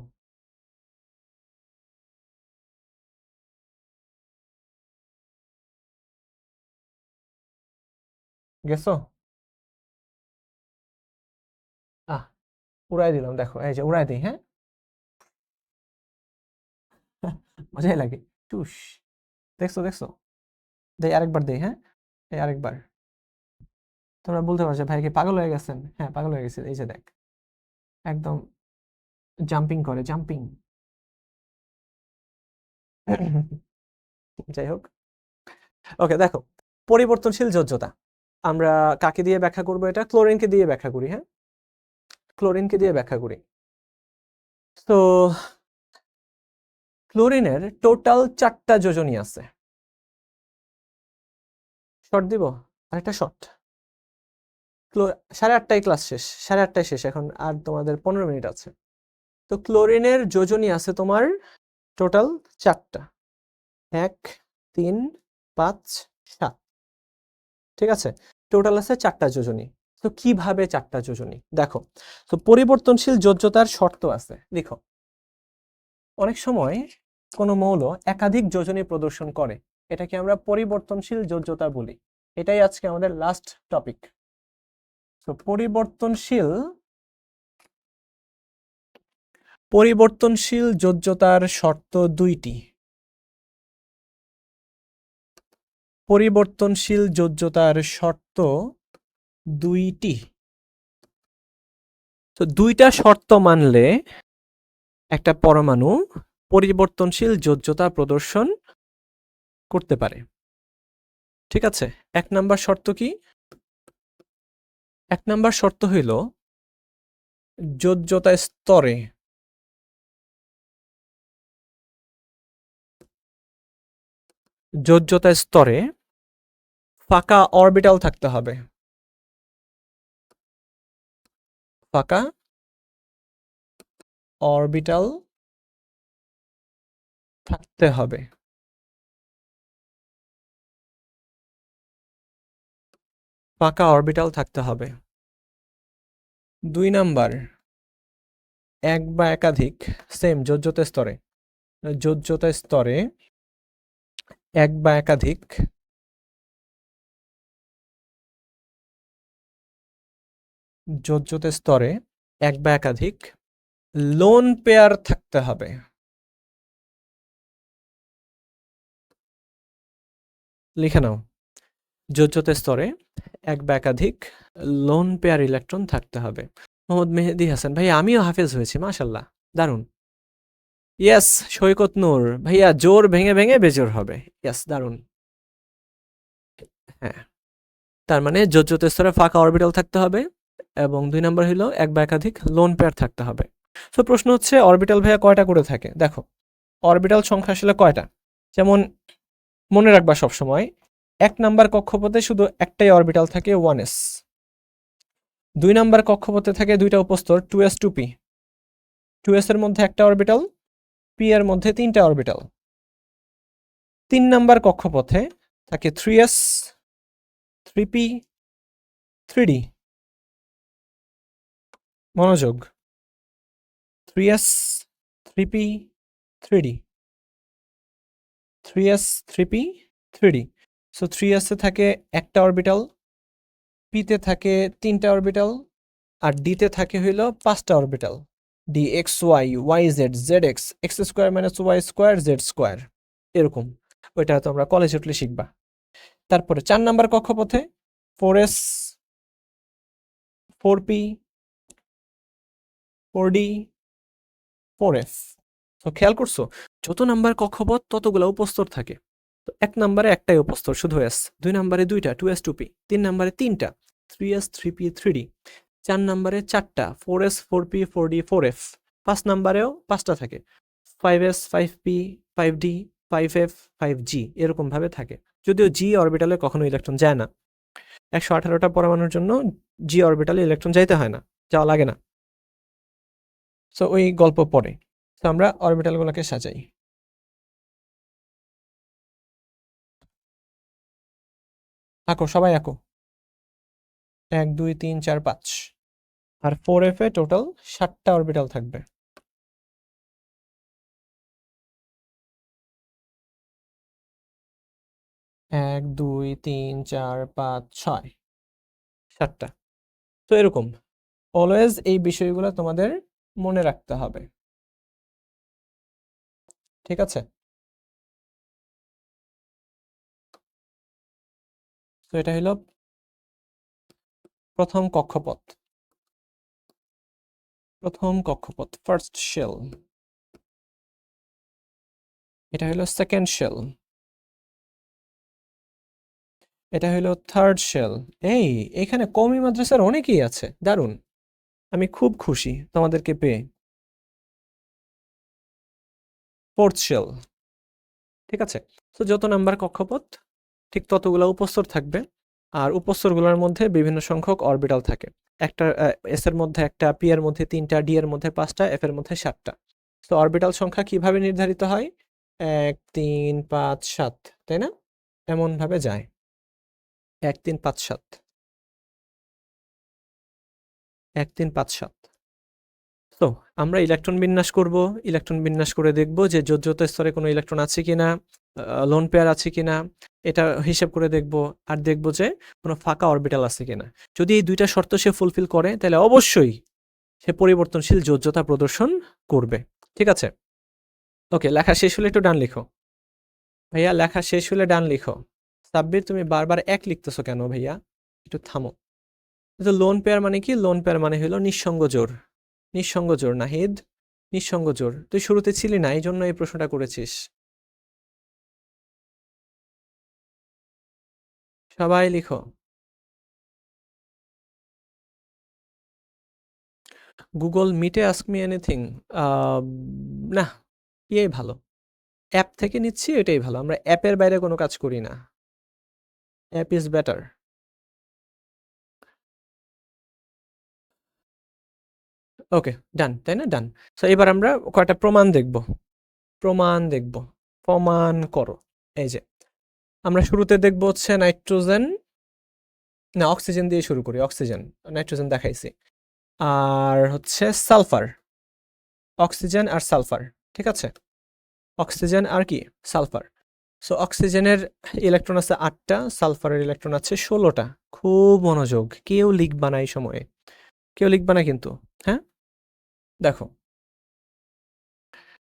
গেছো? আহ উড়াই দিলাম, দেখো এই যে উড়াই দিই, হ্যাঁ। মজাই লাগে। টুস। দেখছো দেখছো? দেই আরেকবার দেই, হ্যাঁ। এই আরেকবার। তোমরা বলতে পারছো ভাই কি পাগল হয়ে গেছেন? হ্যাঁ পাগল হয়ে গেছে, এই যে দেখ, একদম জাম্পিং করে, জাম্পিং। যাই হোক, ওকে দেখো, পরিবর্তনশীল যোজ্যতা আমরা কাকে দিয়ে ব্যাখ্যা করবো? এটা ক্লোরিনকে দিয়ে ব্যাখ্যা করি, হ্যাঁ, ক্লোরিনকে দিয়ে ব্যাখ্যা করি। তো ক্লোরিনের টোটাল 4টা যোজনী আছে। শর্ট দিব, আরেকটা শর্ট। 8:30টায় ক্লাস শেষ, 8:30টায় শেষ, এখন আর তোমাদের 15 মিনিট আছে। তো ক্লোরিনের যোজনী আছে তোমার টোটাল 4টা, 1, 3, 5, 7। ঠিক আছে, টোটাল আছে 4টা যোজনী। তো কিভাবে 4টা যোজনী দেখো, তো পরিবর্তনশীল যোজ্যতার শর্ত আছে, দেখো অনেক সময় কোনো মৌল একাধিক যোজনী প্রদর্শন করে, এটাকে আমরা পরিবর্তনশীল যোজ্যতা বলি। এটাই আজকে আমাদের লাস্ট টপিক। তো পরিবর্তনশীল যোজ্যতার শর্ত 2টি। পরিবর্তনশীল যোজ্যতার শর্ত 2টি। তো 2টা শর্ত মানলে একটা পরমাণু পরিবর্তনশীল যোজ্যতা প্রদর্শন করতে পারে। ঠিক আছে, 1 নাম্বার শর্ত কি? 1 নাম্বার শর্ত হইল যোজ্যতা স্তরে ফাঁকা অরবিটাল থাকতে হবে। ফাঁকা অরবিটাল থাকতে হবে। ফাঁকা অরবিটাল থাকতে হবে। 2 নাম্বার, এক বা একাধিক, সেম যোজ্যতা স্তরে, যোজ্যতা স্তরে এক বা একাধিক যোজ্যতা স্তরে এক বা একাধিক লোন পেয়ার থাকতে হবে। লিখে নাও, যোজ্যতা স্তরে এক বা একাধিক লোন পেয়ার ইলেকট্রন থাকতে হবে। মোহাম্মদ মেহেদী হাসান, ভাই আমিও হাফেজ হয়েছি, মাশাল্লাহ, দারুণ। ইয়েস, সৈকত নূর ভাইয়া, জোর ভেঙে ভেঙে বেজোর হবে। ইয়েস, দারুণ। হ্যাঁ, তার মানে যোজ্যতা স্তরে ফাঁকা অরবিটাল থাকতে হবে, এবং 2 নাম্বার হলো এক বা একাধিক লোন পেয়ার থাকতে হবে। তো প্রশ্ন হচ্ছে অরবিটাল ভাইয়া কয়টা করে থাকে? দেখো অরবিটাল সংখ্যা আসলে কয়টা, যেমন মনে রাখবা সবসময় 1 নাম্বার কক্ষপথে শুধু একটাই অরবিটাল থাকে 1s, 2 নাম্বার কক্ষপথে থাকে 2টা উপস্তর 2s 2p, 2s এর মধ্যে একটা অরবিটাল, p এর মধ্যে 3টা অরবিটাল। 3 নাম্বার কক্ষপথে থাকে 3s 3p 3d। মনোযোগ, 3s 3p 3d, 3s 3p 3d। So 3s এ থাকে একটা অরবিটাল, p তে থাকে 3টা অরবিটাল, আর d তে থাকে হইল 5টা orbital, dxy yz zx x square minus y square z square, এরকম। ওইটা তোমরা কলেজে উঠলে শিখবা। তারপরে 4 নাম্বার কক্ষপথে 4s 4p 4d 4f। তো খেয়াল করছো, যত নাম্বার কক্ষপথ ততগুলো উপস্তর থাকে। তো 1 নাম্বারে একটাই উপস্তর শুধু s, 2 নাম্বারে 2টা 2s 2p, 3 নাম্বারে 3টা 3s 3p 3d, 4 নাম্বারে 4টা 4s 4p 4d 4f, 5 নাম্বারেও 5টা থাকে 5s 5p 5d 5f 5g, এরকম ভাবে থাকে। যদিও g অরবিটালে কখনো ইলেকট্রন যায় না, 118টা পরমাণুর জন্য g অরবিটালে ইলেকট্রন যাইতে হয় না, যাওয়া লাগে না। সো ওই গল্প পরে। তো আমরা অরবিটালগুলোকে সাজাই। আঁকো, সবাই আঁকো, 1 2 3 4 5। আর 4f এ টোটাল 7টা অরবিটাল থাকবে। এক, দুই, তিন, চার, পাঁচ, ছয়, 7টা। তো এরকম অলওয়েজ এই বিষয়গুলো তোমাদের মনে রাখতে হবে, ঠিক আছে? তো এটা হলো প্রথম কক্ষপথ, ফার্স্ট শেল। এটা হলো সেকেন্ড শেল, এটা হলো থার্ড শেল। এখানে কওমি মাদ্রাসার অনেকেই আছে, দারুণ, আমি খুব খুশি তোমাদেরকে পেয়ে। ফোর্থ শেল, ঠিক আছে? তো যত নাম্বার কক্ষপথ ঠিক ততগুলো উপস্তর থাকবে, আর উপস্তরগুলোর মধ্যে বিভিন্ন সংখ্যক অরবিটাল থাকে। একটা এস এর মধ্যে একটা, পি এর মধ্যে 3টা, ডি এর মধ্যে 5টা, এফ এর মধ্যে 7টা। তো অরবিটাল সংখ্যা কিভাবে নির্ধারিত হয়? 1, 3, 5, 7, তাই না? এমন ভাবে যায় 1, 3, 5, 7, 1, 3, 5, 7। তো আমরা ইলেকট্রন বিন্যাস করব, ইলেকট্রন বিন্যাস করে দেখব যে যোজ্যতা স্তরে কোনো ইলেকট্রন আছে কিনা, লোন পেয়ার আছে কিনা, এটা হিসেব করে দেখব। আর দেখব যে কোনো ফাঁকা অরবিটাল আছে কিনা। যদি এই দুইটা শর্ত সে ফুলফিল করে তাহলে অবশ্যই সে পরিবর্তনশীল যোজ্যতা প্রদর্শন করবে, ঠিক আছে? ওকে, লেখা শেষ হলে একটু ডান লিখো ভাইয়া, লেখা শেষ হলে ডান লিখো। সাব্বির তুমি বারবার এক লিখতেছো কেন ভাইয়া, একটু থামো। তো লোন পেয়ার মানে কি? লোন পেয়ার মানে হলো নিঃসঙ্গ জোড়। নিঃসঙ্গ জোড় নাহিদ, নিঃসঙ্গ জোড়। তুই শুরুতে ছিলি না, এই জন্য এই প্রশ্নটা করেছিস। সবাই লিখো। গুগল মিটে আস্ক মি এনিথিং, না, এই ভালো। অ্যাপ থেকে নিচ্ছি, এটাই ভালো। আমরা অ্যাপের বাইরে কোনো কাজ করি না। App is better. Okay, done, তাই না? ডান। সো এবার আমরা কয়টা প্রমাণ দেখব। প্রমাণ করো। এই যে আমরা শুরুতে দেখব হচ্ছে নাইট্রোজেন, না অক্সিজেন দিয়ে শুরু করি। অক্সিজেন, নাইট্রোজেন দেখাইছি। আর হচ্ছে সালফার, অক্সিজেন আর সালফার, ঠিক আছে? অক্সিজেন আর কি? সালফার। সো অক্সিজেনের ইলেকট্রন আছে 8টা, সালফারের ইলেকট্রন আছে 16টা। খুব মনোযোগ, কেউ লিখবা না এই সময়ে, কেউ লিখবা না কিন্তু, হ্যাঁ? দেখো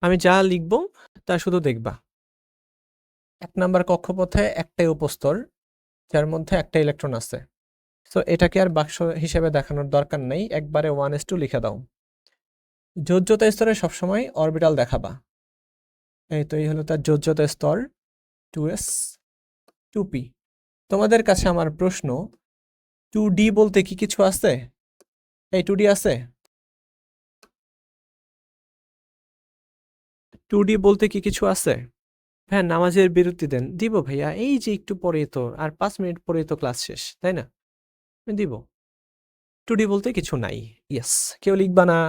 আমি যা লিখবো তা শুধু দেখবা। 1 নাম্বার কক্ষপথে একটাই উপস্তর, যার মধ্যে একটা ইলেকট্রন আছে। সো এটাকে আর বাক্স হিসেবে দেখানোর দরকার নেই, একবারে 1s2 লিখে দাও। যোজ্যতা স্তরে সবসময় অরবিটাল দেখাবা। এই তো, এই হলো তার যোজ্যতা স্তর, 2s 2p। তোমাদের কাছে আমার প্রশ্ন, 2d বলতে কি কিছু আছে? এই 2d আছে? 2d বলতে কি কিছু আছে? হ্যাঁ, নামাজের বিরতি দেন, দিব ভাইয়া। এই যে একটু পরেই তো, আর 5 মিনিট পরেই তো ক্লাস শেষ, তাই না? আমি দিব। 2d বলতে কিছু নাই, ইয়েস। কেউ লিখবা না।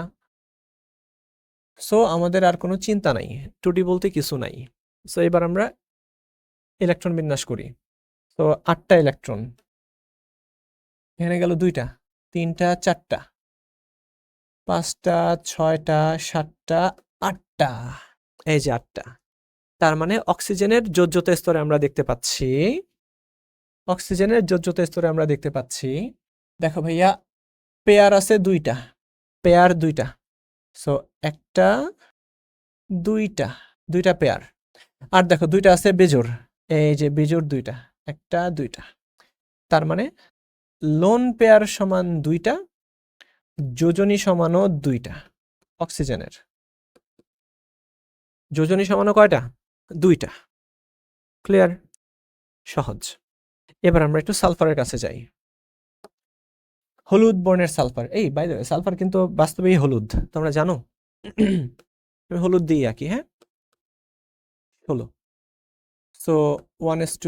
সো আমাদের আর কোনো চিন্তা নাই, 2d বলতে কিছু নাই। সো এবার আমরা ইলেকট্রন বিন্যাস করি। তো 8টা ইলেকট্রন, এখানে গেল 2টা, 3টা, 4টা, 5টা, 6টা, 7টা, 8টা। এই যে 8টা। তার মানে অক্সিজেনের যোজ্যতা স্তরে আমরা দেখতে পাচ্ছি, অক্সিজেনের যোজ্যতা স্তরে আমরা দেখতে পাচ্ছি, দেখো ভাইয়া, পেয়ার আছে 2টা, পেয়ার 2টা। সো একটা, 2টা, 2টা পেয়ার। আর দেখো 2টা আছে বেজোড়, এই যে বেজোড় 2টা, একটা, 2টা। তার মানে লোন পেয়ার সমান 2টা, যোজনী সমানও 2টা। অক্সিজেনের যোজনী সমানও কয়টা? 2টা। ক্লিয়ার? সহজ। এবার আমরা একটু সালফারের কাছে যাই। হলুদ বর্ণের সালফার, এই বাই দ্য ওয়ে সালফার কিন্তু বাস্তবেই হলুদ, তোমরা জানো? আমি হলুদ দিই আঁকি, হ্যাঁ? হলো। সো 1s2,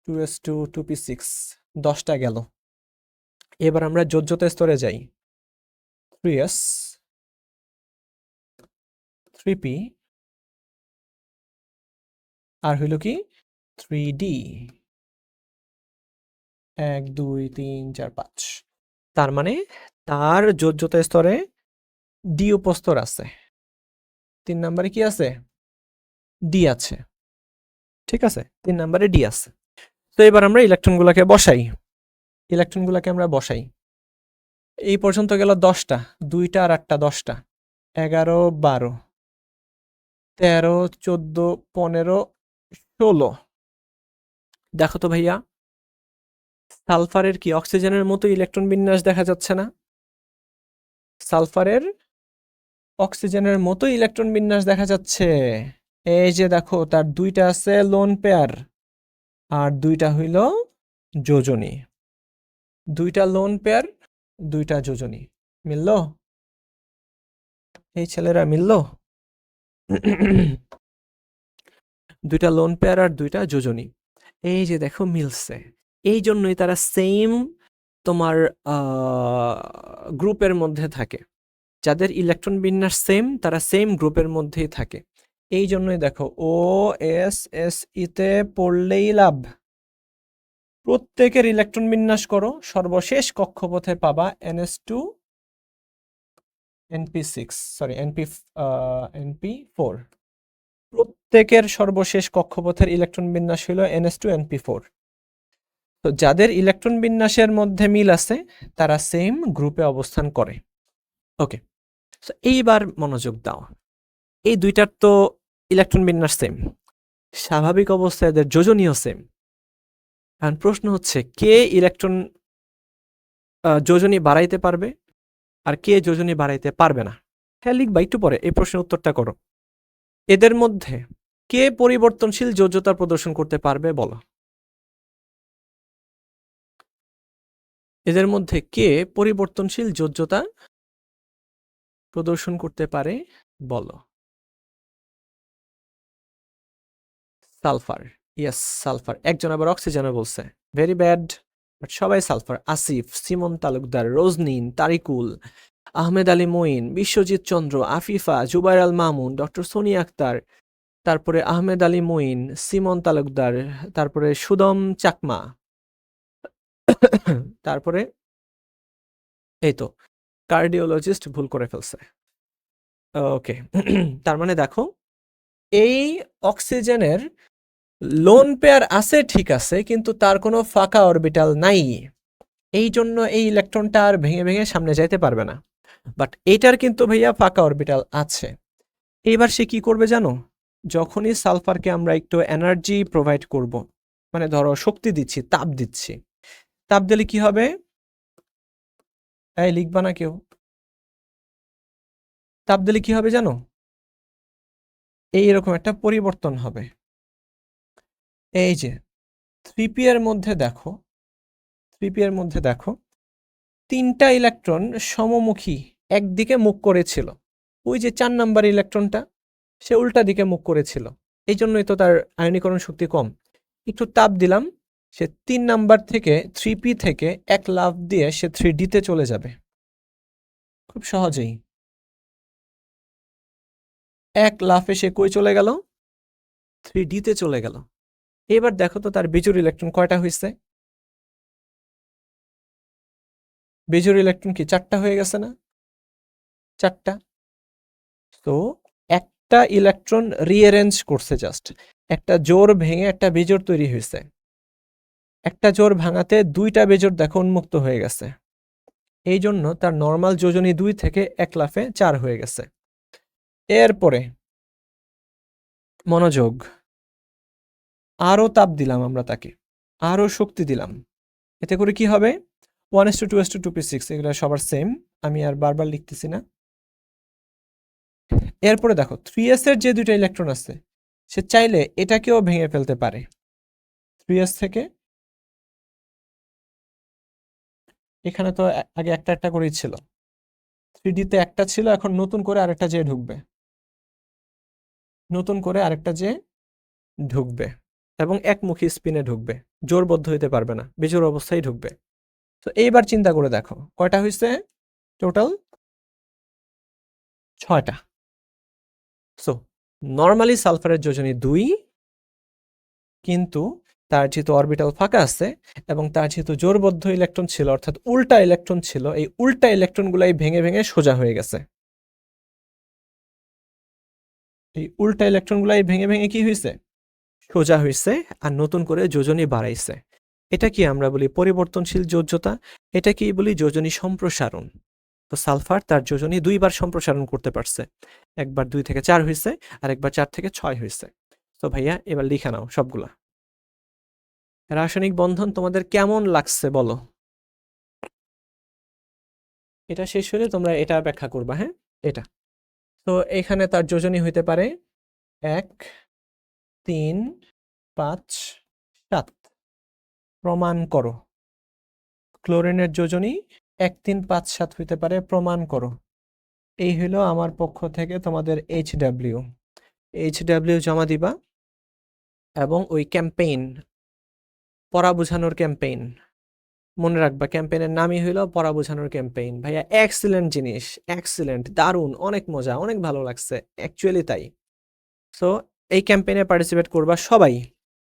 2s2, 2p6, 10টা গেল। এবার আমরা যোজ্যতা স্তরে যাই। 3s, 3p, আর হইল কি 3d। 1, 2, 3, 4, 5। তার মানে তার যোজ্যতা স্তরে ডি উপস্তর আছে। 3 নম্বরে কি আছে? ডি আছে। ঠিক আছে, 3 নম্বরে ডি আছে। তো এবার আমরা ইলেকট্রনগুলোকে বসাই। ইলেকট্রনগুলোকে আমরা বসাই। এই পর্যন্ত গেল 10টা, 2টা আর 8টা 10টা, 11 12 13 14 15 16। দেখো তো ভাইয়া, সালফারের কি অক্সিজেনের মতো ইলেকট্রন বিন্যাস দেখা যাচ্ছে না? সালফারের অক্সিজেনের মতো ইলেকট্রন বিন্যাস দেখা যাচ্ছে। এই যে দেখো, তার 2টা আছে লোন পেয়ার আর 2টা হইল যোজনী। 2টা লোন পেয়ার, 2টা যোজনী। মিলল? এই ছেলেরা মিলল? 2টা লোন পেয়ার আর 2টা যোজনী। এই যে দেখো মিলছে। এই জন্যই তারা সেম তোমার গ্রুপের মধ্যে থাকে। যাদের ইলেকট্রন বিন্যাস সেম, তারা সেম গ্রুপের মধ্যেই থাকে। এই জন্যই দেখো, ও এস এস ইতে পড়লেই লাভ। প্রত্যেকের ইলেকট্রন বিন্যাস করো, সর্বশেষ কক্ষপথে পাবা NS2 NP6, সরি NP4। প্রত্যেকের সর্বশেষ কক্ষপথের ইলেকট্রন বিন্যাস হলো NS2 NP4। তো যাদের ইলেকট্রন বিন্যাসের মধ্যে মিল আছে, তারা সেম গ্রুপে অবস্থান করে। ওকে, এইবার মনোযোগ দাও। এই দুইটার তো ইলেকট্রন বিন্যাস সেম, স্বাভাবিক অবস্থায় এদের যোজনীয় সেম। এখন প্রশ্ন হচ্ছে, কে ইলেকট্রন যোজনী বাড়াইতে পারবে আর কে যোজনী বাড়াইতে পারবে না? হ্যাঁ, লিখবা একটু পরে, এই প্রশ্নের উত্তরটা করো। এদের মধ্যে কে পরিবর্তনশীল যোজ্যতা প্রদর্শন করতে পারবে বলো? এদের মধ্যে কে পরিবর্তনশীল যোজ্যতা প্রদর্শন করতে পারে বলো? সালফার। Yes, sulphur. একজন আবার অক্সিজেনও বলছে, ভেরি ব্যাড, বাট সবাই সালফার। আসিফ, সিমন তালুকদার, রোজনিন, তারিকুল, আহমেদ আলী মঈন, বিশ্বজিৎ চন্দ্র, আফিফা, জুবাইর আল মামুন, ডক্টর সোনিয়া আক্তার, তারপরে আহমেদ আলী মঈন, সিমন তালুকদার, তারপরে সুদম চাকমা, তারপরে এই তো কার্ডিওলজিস্ট ভুল করে ফেলছে। ওকে, তার মানে দেখো, এই অক্সিজেনের লোন পেয়ার আছে ঠিক আছে, কিন্তু তার কোনো ফাঁকা অরবিটাল নাই। এই জন্য এই ইলেকট্রনটা আর ভেঙে ভেঙে সামনে যাইতে পারবে না। বাট এইটার কিন্তু ভাইয়া ফাঁকা অরবিটাল আছে। এইবার সে কি করবে জানো? যখনই সালফারকে আমরা একটু এনার্জি প্রোভাইড করব, মানে ধরো শক্তি দিচ্ছি, তাপ দিচ্ছি, তাপ দিলে কি হবে? এই লিখবা না কেউ? তাপ দিলে কি হবে জানো? এইরকম একটা পরিবর্তন হবে। এই যে 3p এর মধ্যে দেখো, 3p এর মধ্যে দেখো 3টা ইলেকট্রন সমমুখী একদিকে মুখ করেছিল। ওই যে 4 নাম্বার ইলেকট্রনটা, সে উল্টা দিকে মুখ করেছিল। এই জন্যই তো তার আয়নীকরণ শক্তি কম। একটু তাপ দিলাম, সে 3 নাম্বার থেকে 3p থেকে এক লাফ দিয়ে সে 3d তে চলে যাবে খুব সহজেই। এক লাফে সে কই চলে গেল? 3d তে চলে গেল। এবার দেখো তো তার বিজোড় ইলেকট্রন কয়টা হয়েছে? বিজোড় ইলেকট্রন কি 4টা হয়ে গেছে না? 4টা। তো একটা ইলেকট্রন রিঅ্যারেঞ্জ করছে, জাস্ট একটা জোড় ভেঙে একটা বেজোড় তৈরি হয়েছে। একটা জোড় ভাঙাতে 2টা বেজোড় দেখো উন্মুক্ত হয়ে গেছে। এই জন্য তার নর্মাল যোজনী 2 থেকে এক লাফে 4 হয়ে গেছে। এরপরে মনোযোগ, আরো তাপ দিলাম আমরা তাকে, আরো শক্তি দিলাম। এতে করে কি হবে? 1:2:2p6, এগুলো সবার সেম, আমি আর বারবার লিখতেছি না। এরপরে দেখো 3s এর যে 2টা ইলেকট্রন আছে, সে চাইলে এটাকেও ভেঙে ফেলতে পারে। 3s থেকে এখানে তো আগে একটা একটা করেই ছিল, 3d তে একটা ছিল, এখন নতুন করে আরেকটা যে ঢুকবে, নতুন করে আরেকটা যে ঢুকবে, এবং একমুখী স্পিনে ঢুকবে, জোরবদ্ধ হইতে পারবে না, বেজোড় অবস্থায় ঢুকবে। তো এইবার চিন্তা করে দেখো কয়টা হয়েছে টোটাল? 6টা। সো নর্মালি সালফারের যোজনী 2, কিন্তু তার যেহেতু অরবিটাল ফাঁকা আছে এবং তার যেহেতু জোরবদ্ধ ইলেকট্রন ছিল অর্থাৎ উল্টা ইলেকট্রন ছিল, এই উল্টা ইলেকট্রনগুলাই ভেঙে ভেঙে সোজা হয়ে গেছে। এই উল্টা ইলেকট্রনগুলাই ভেঙে ভেঙে কি হয়েছে? সোজা হয়েছে আর নতুন করে যোজনী বাড়াইছে। এটা কি আমরা বলি পরিবর্তনশীল যোজ্যতা, এটা কি বলি যোজনী সম্প্রসারণ। তো সালফার তার যোজনী 2 বার সম্প্রসারণ করতে পারছে, একবার 2 থেকে 4 হয়েছে আর একবার 4 থেকে 6 হয়েছে। তো ভাইয়া এবার লিখে নাও সবগুলা। রাসায়নিক বন্ধন তোমাদের কেমন লাগছে বলো। এটা শেষ হলে তোমরা এটা ব্যাখ্যা করবা, হ্যাঁ এটা। তো এখানে তার যোজনী হইতে পারে 1 3 5 7। প্রমাণ করো। ক্লোরিনের যোজনী 1 3 5 7 হইতে পারে, প্রমাণ করো। এই হলো আমার পক্ষ থেকে তোমাদের এইচডব্লিউ জমা দিবা এবং ওই ক্যাম্পেইন, পড়া বোঝানোর ক্যাম্পেইন মনে রাখবা, ক্যাম্পেইনের নামই হইলো পড়া বোঝানোর ক্যাম্পেইন। ভাইয়া এক্সিলেন্ট জিনিস, এক্সিলেন্ট, দারুণ, অনেক মজা, অনেক ভালো লাগছে, অ্যাকচুয়ালি তাই। সো এই ক্যাম্পেইনে পার্টিসিপেট করবা সবাই,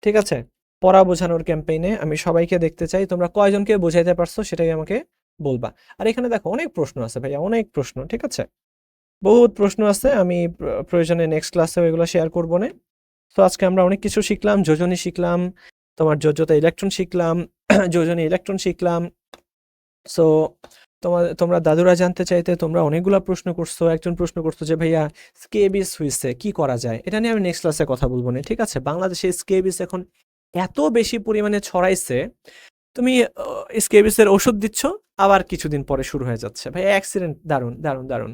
ঠিক আছে? পড়া বোঝানোর ক্যাম্পেইনে আমি সবাইকে দেখতে চাই। তোমরা কয়জনকে বোঝাইতে পারছো সেটাই আমাকে বলবা। আর এখানে দেখো অনেক প্রশ্ন আছে ভাইয়া, অনেক প্রশ্ন, ঠিক আছে? বহুত প্রশ্ন আছে, আমি প্রয়োজনে নেক্সট ক্লাসে ওইগুলো শেয়ার করবো না। তো আজকে আমরা অনেক কিছু শিখলাম, যোজনী শিখলাম, তোমার যোজ্যতা ইলেকট্রন শিখলাম, যোজনী ইলেকট্রন শিখলাম। সো তোমরা দাদুরা জানতে চাইতে তোমরা অনেকগুলা প্রশ্ন করছো। একজন প্রশ্ন করছো যে ভাইয়া স্কেবিস হইছে কি করা যায়, এটা নিয়ে আমি নেক্সট ক্লাসে কথা বলবো না, ঠিক আছে? বাংলাদেশে স্কেবিস এখন এত বেশি পরিমাণে ছড়াইছে, তুমি স্কেবিসের ওষুধ দিচ্ছ আবার কিছুদিন পরে শুরু হয়ে যাচ্ছে। ভাই অ্যাক্সিডেন্ট, দারুণ দারুণ দারুণ।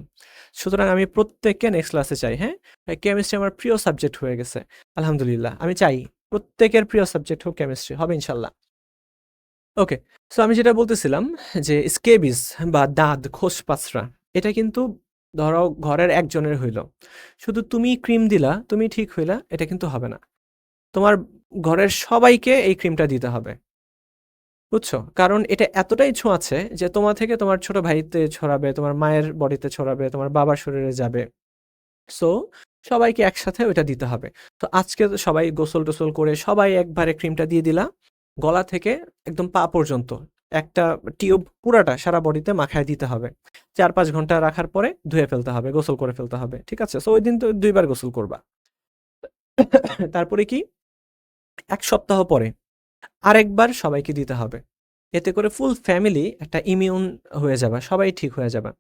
সুতরাং আমি প্রত্যেককে নেক্সট ক্লাসে চাই, হ্যাঁ ভাই। কেমিস্ট্রি আমার প্রিয় সাবজেক্ট হয়ে গেছে আলহামদুলিল্লাহ। আমি চাই প্রত্যেকের প্রিয় সাবজেক্ট হোক কেমিস্ট্রি, হবে ইনশাল্লাহ। ওকে, সো আমি যেটা বলতেছিলাম যে স্কেবিস বা দাঁত খোসপাঁচড়া, এটা কিন্তু ধরো ঘরের একজনের হইল, শুধু তুমি ক্রিম দিলা তুমি ঠিক হইলা, এটা কিন্তু হবে না। তোমার ঘরের সবাইকে এই ক্রিমটা দিতে হবে, বুঝছো? কারণ এটা এতটাই ছোঁয়াচে যে তোমার থেকে তোমার ছোট ভাইতে ছড়াবে, তোমার মায়ের বডিতে ছড়াবে, তোমার বাবার শরীরে যাবে। সো সবাইকে একসাথে ওইটা দিতে হবে। তো আজকে তো সবাই গোসল টোসল করে সবাই একবারে ক্রিমটা দিয়ে দিলা, গলা থেকে একদম পা পর্যন্ত একটা টিউব পুরাটা সারা বডিতে মাখায় দিতে হবে। 4-5 ঘন্টা রাখার পরে ধুয়ে ফেলতে হবে, গোসল করে ফেলতে হবে, ঠিক আছে? সো ওই দিন তো 2 বার গোসল করবা। তারপরে কি 1 সপ্তাহ পরে আরেকবার সবাইকে দিতে হবে। এতে করে ফুল ফ্যামিলি একটা ইমিউন হয়ে যাবে, সবাই ঠিক হয়ে যাবে।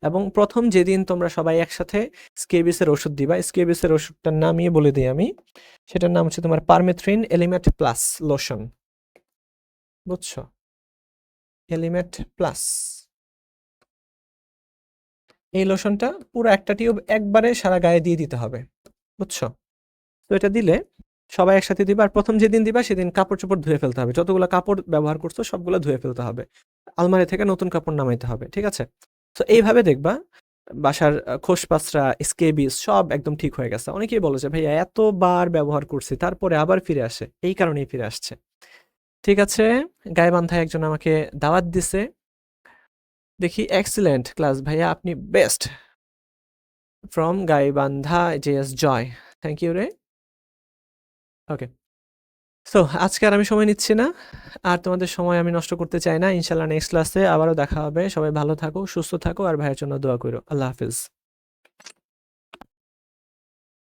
এবং প্রথম যেদিন তোমরা সবাই একসাথে স্কেবিসের ওষুধ দিবা, স্কেবিসের ওষুধটার নামই বলে দিই আমি, সেটার নাম হচ্ছে তোমার পারমেথ্রিন এলিমেট প্লাস লোশন, বুঝছো? এলিমেট প্লাস এই লোশনটা পুরো একটা টিউব একবারে সারা গায়ে দিয়ে দিতে হবে, বুঝছো? তো এটা দিলে সবাই একসাথে দিবা, আর প্রথম যেদিন দিবা সেদিন কাপড় চোপড় ধুয়ে ফেলতে হবে, যতগুলো কাপড় ব্যবহার করছো সবগুলো ধুয়ে ফেলতে হবে, আলমারি থেকে নতুন কাপড় নামাইতে হবে, ঠিক আছে? তো এইভাবে দেখবা বাসার খোসপাঁচড়া স্কেবিস সব একদম ঠিক হয়ে গেছে। অনেকেই বলে যে ভাইয়া এতবার ব্যবহার করছি তারপরে আবার ফিরে আসে, এই কারণেই ফিরে আসছে। ঠিক আছে, গাইবান্ধায় একজন আমাকে দাওয়াত দিছে, দেখি। এক্সিলেন্ট ক্লাস ভাইয়া, আপনি best. From Gaibandha JS Joy, thank you রে। ওকে, সো আজকে আর আমি সময় নিচ্ছি না, আর তোমাদের সময় আমি নষ্ট করতে চাই না। ইনশাল্লাহ নেক্সট ক্লাসে আবারও দেখা হবে। সবাই ভালো থাকো, সুস্থ থাকো, আর ভাইয়ের জন্য দোয়া করো। আল্লাহ হাফিজ।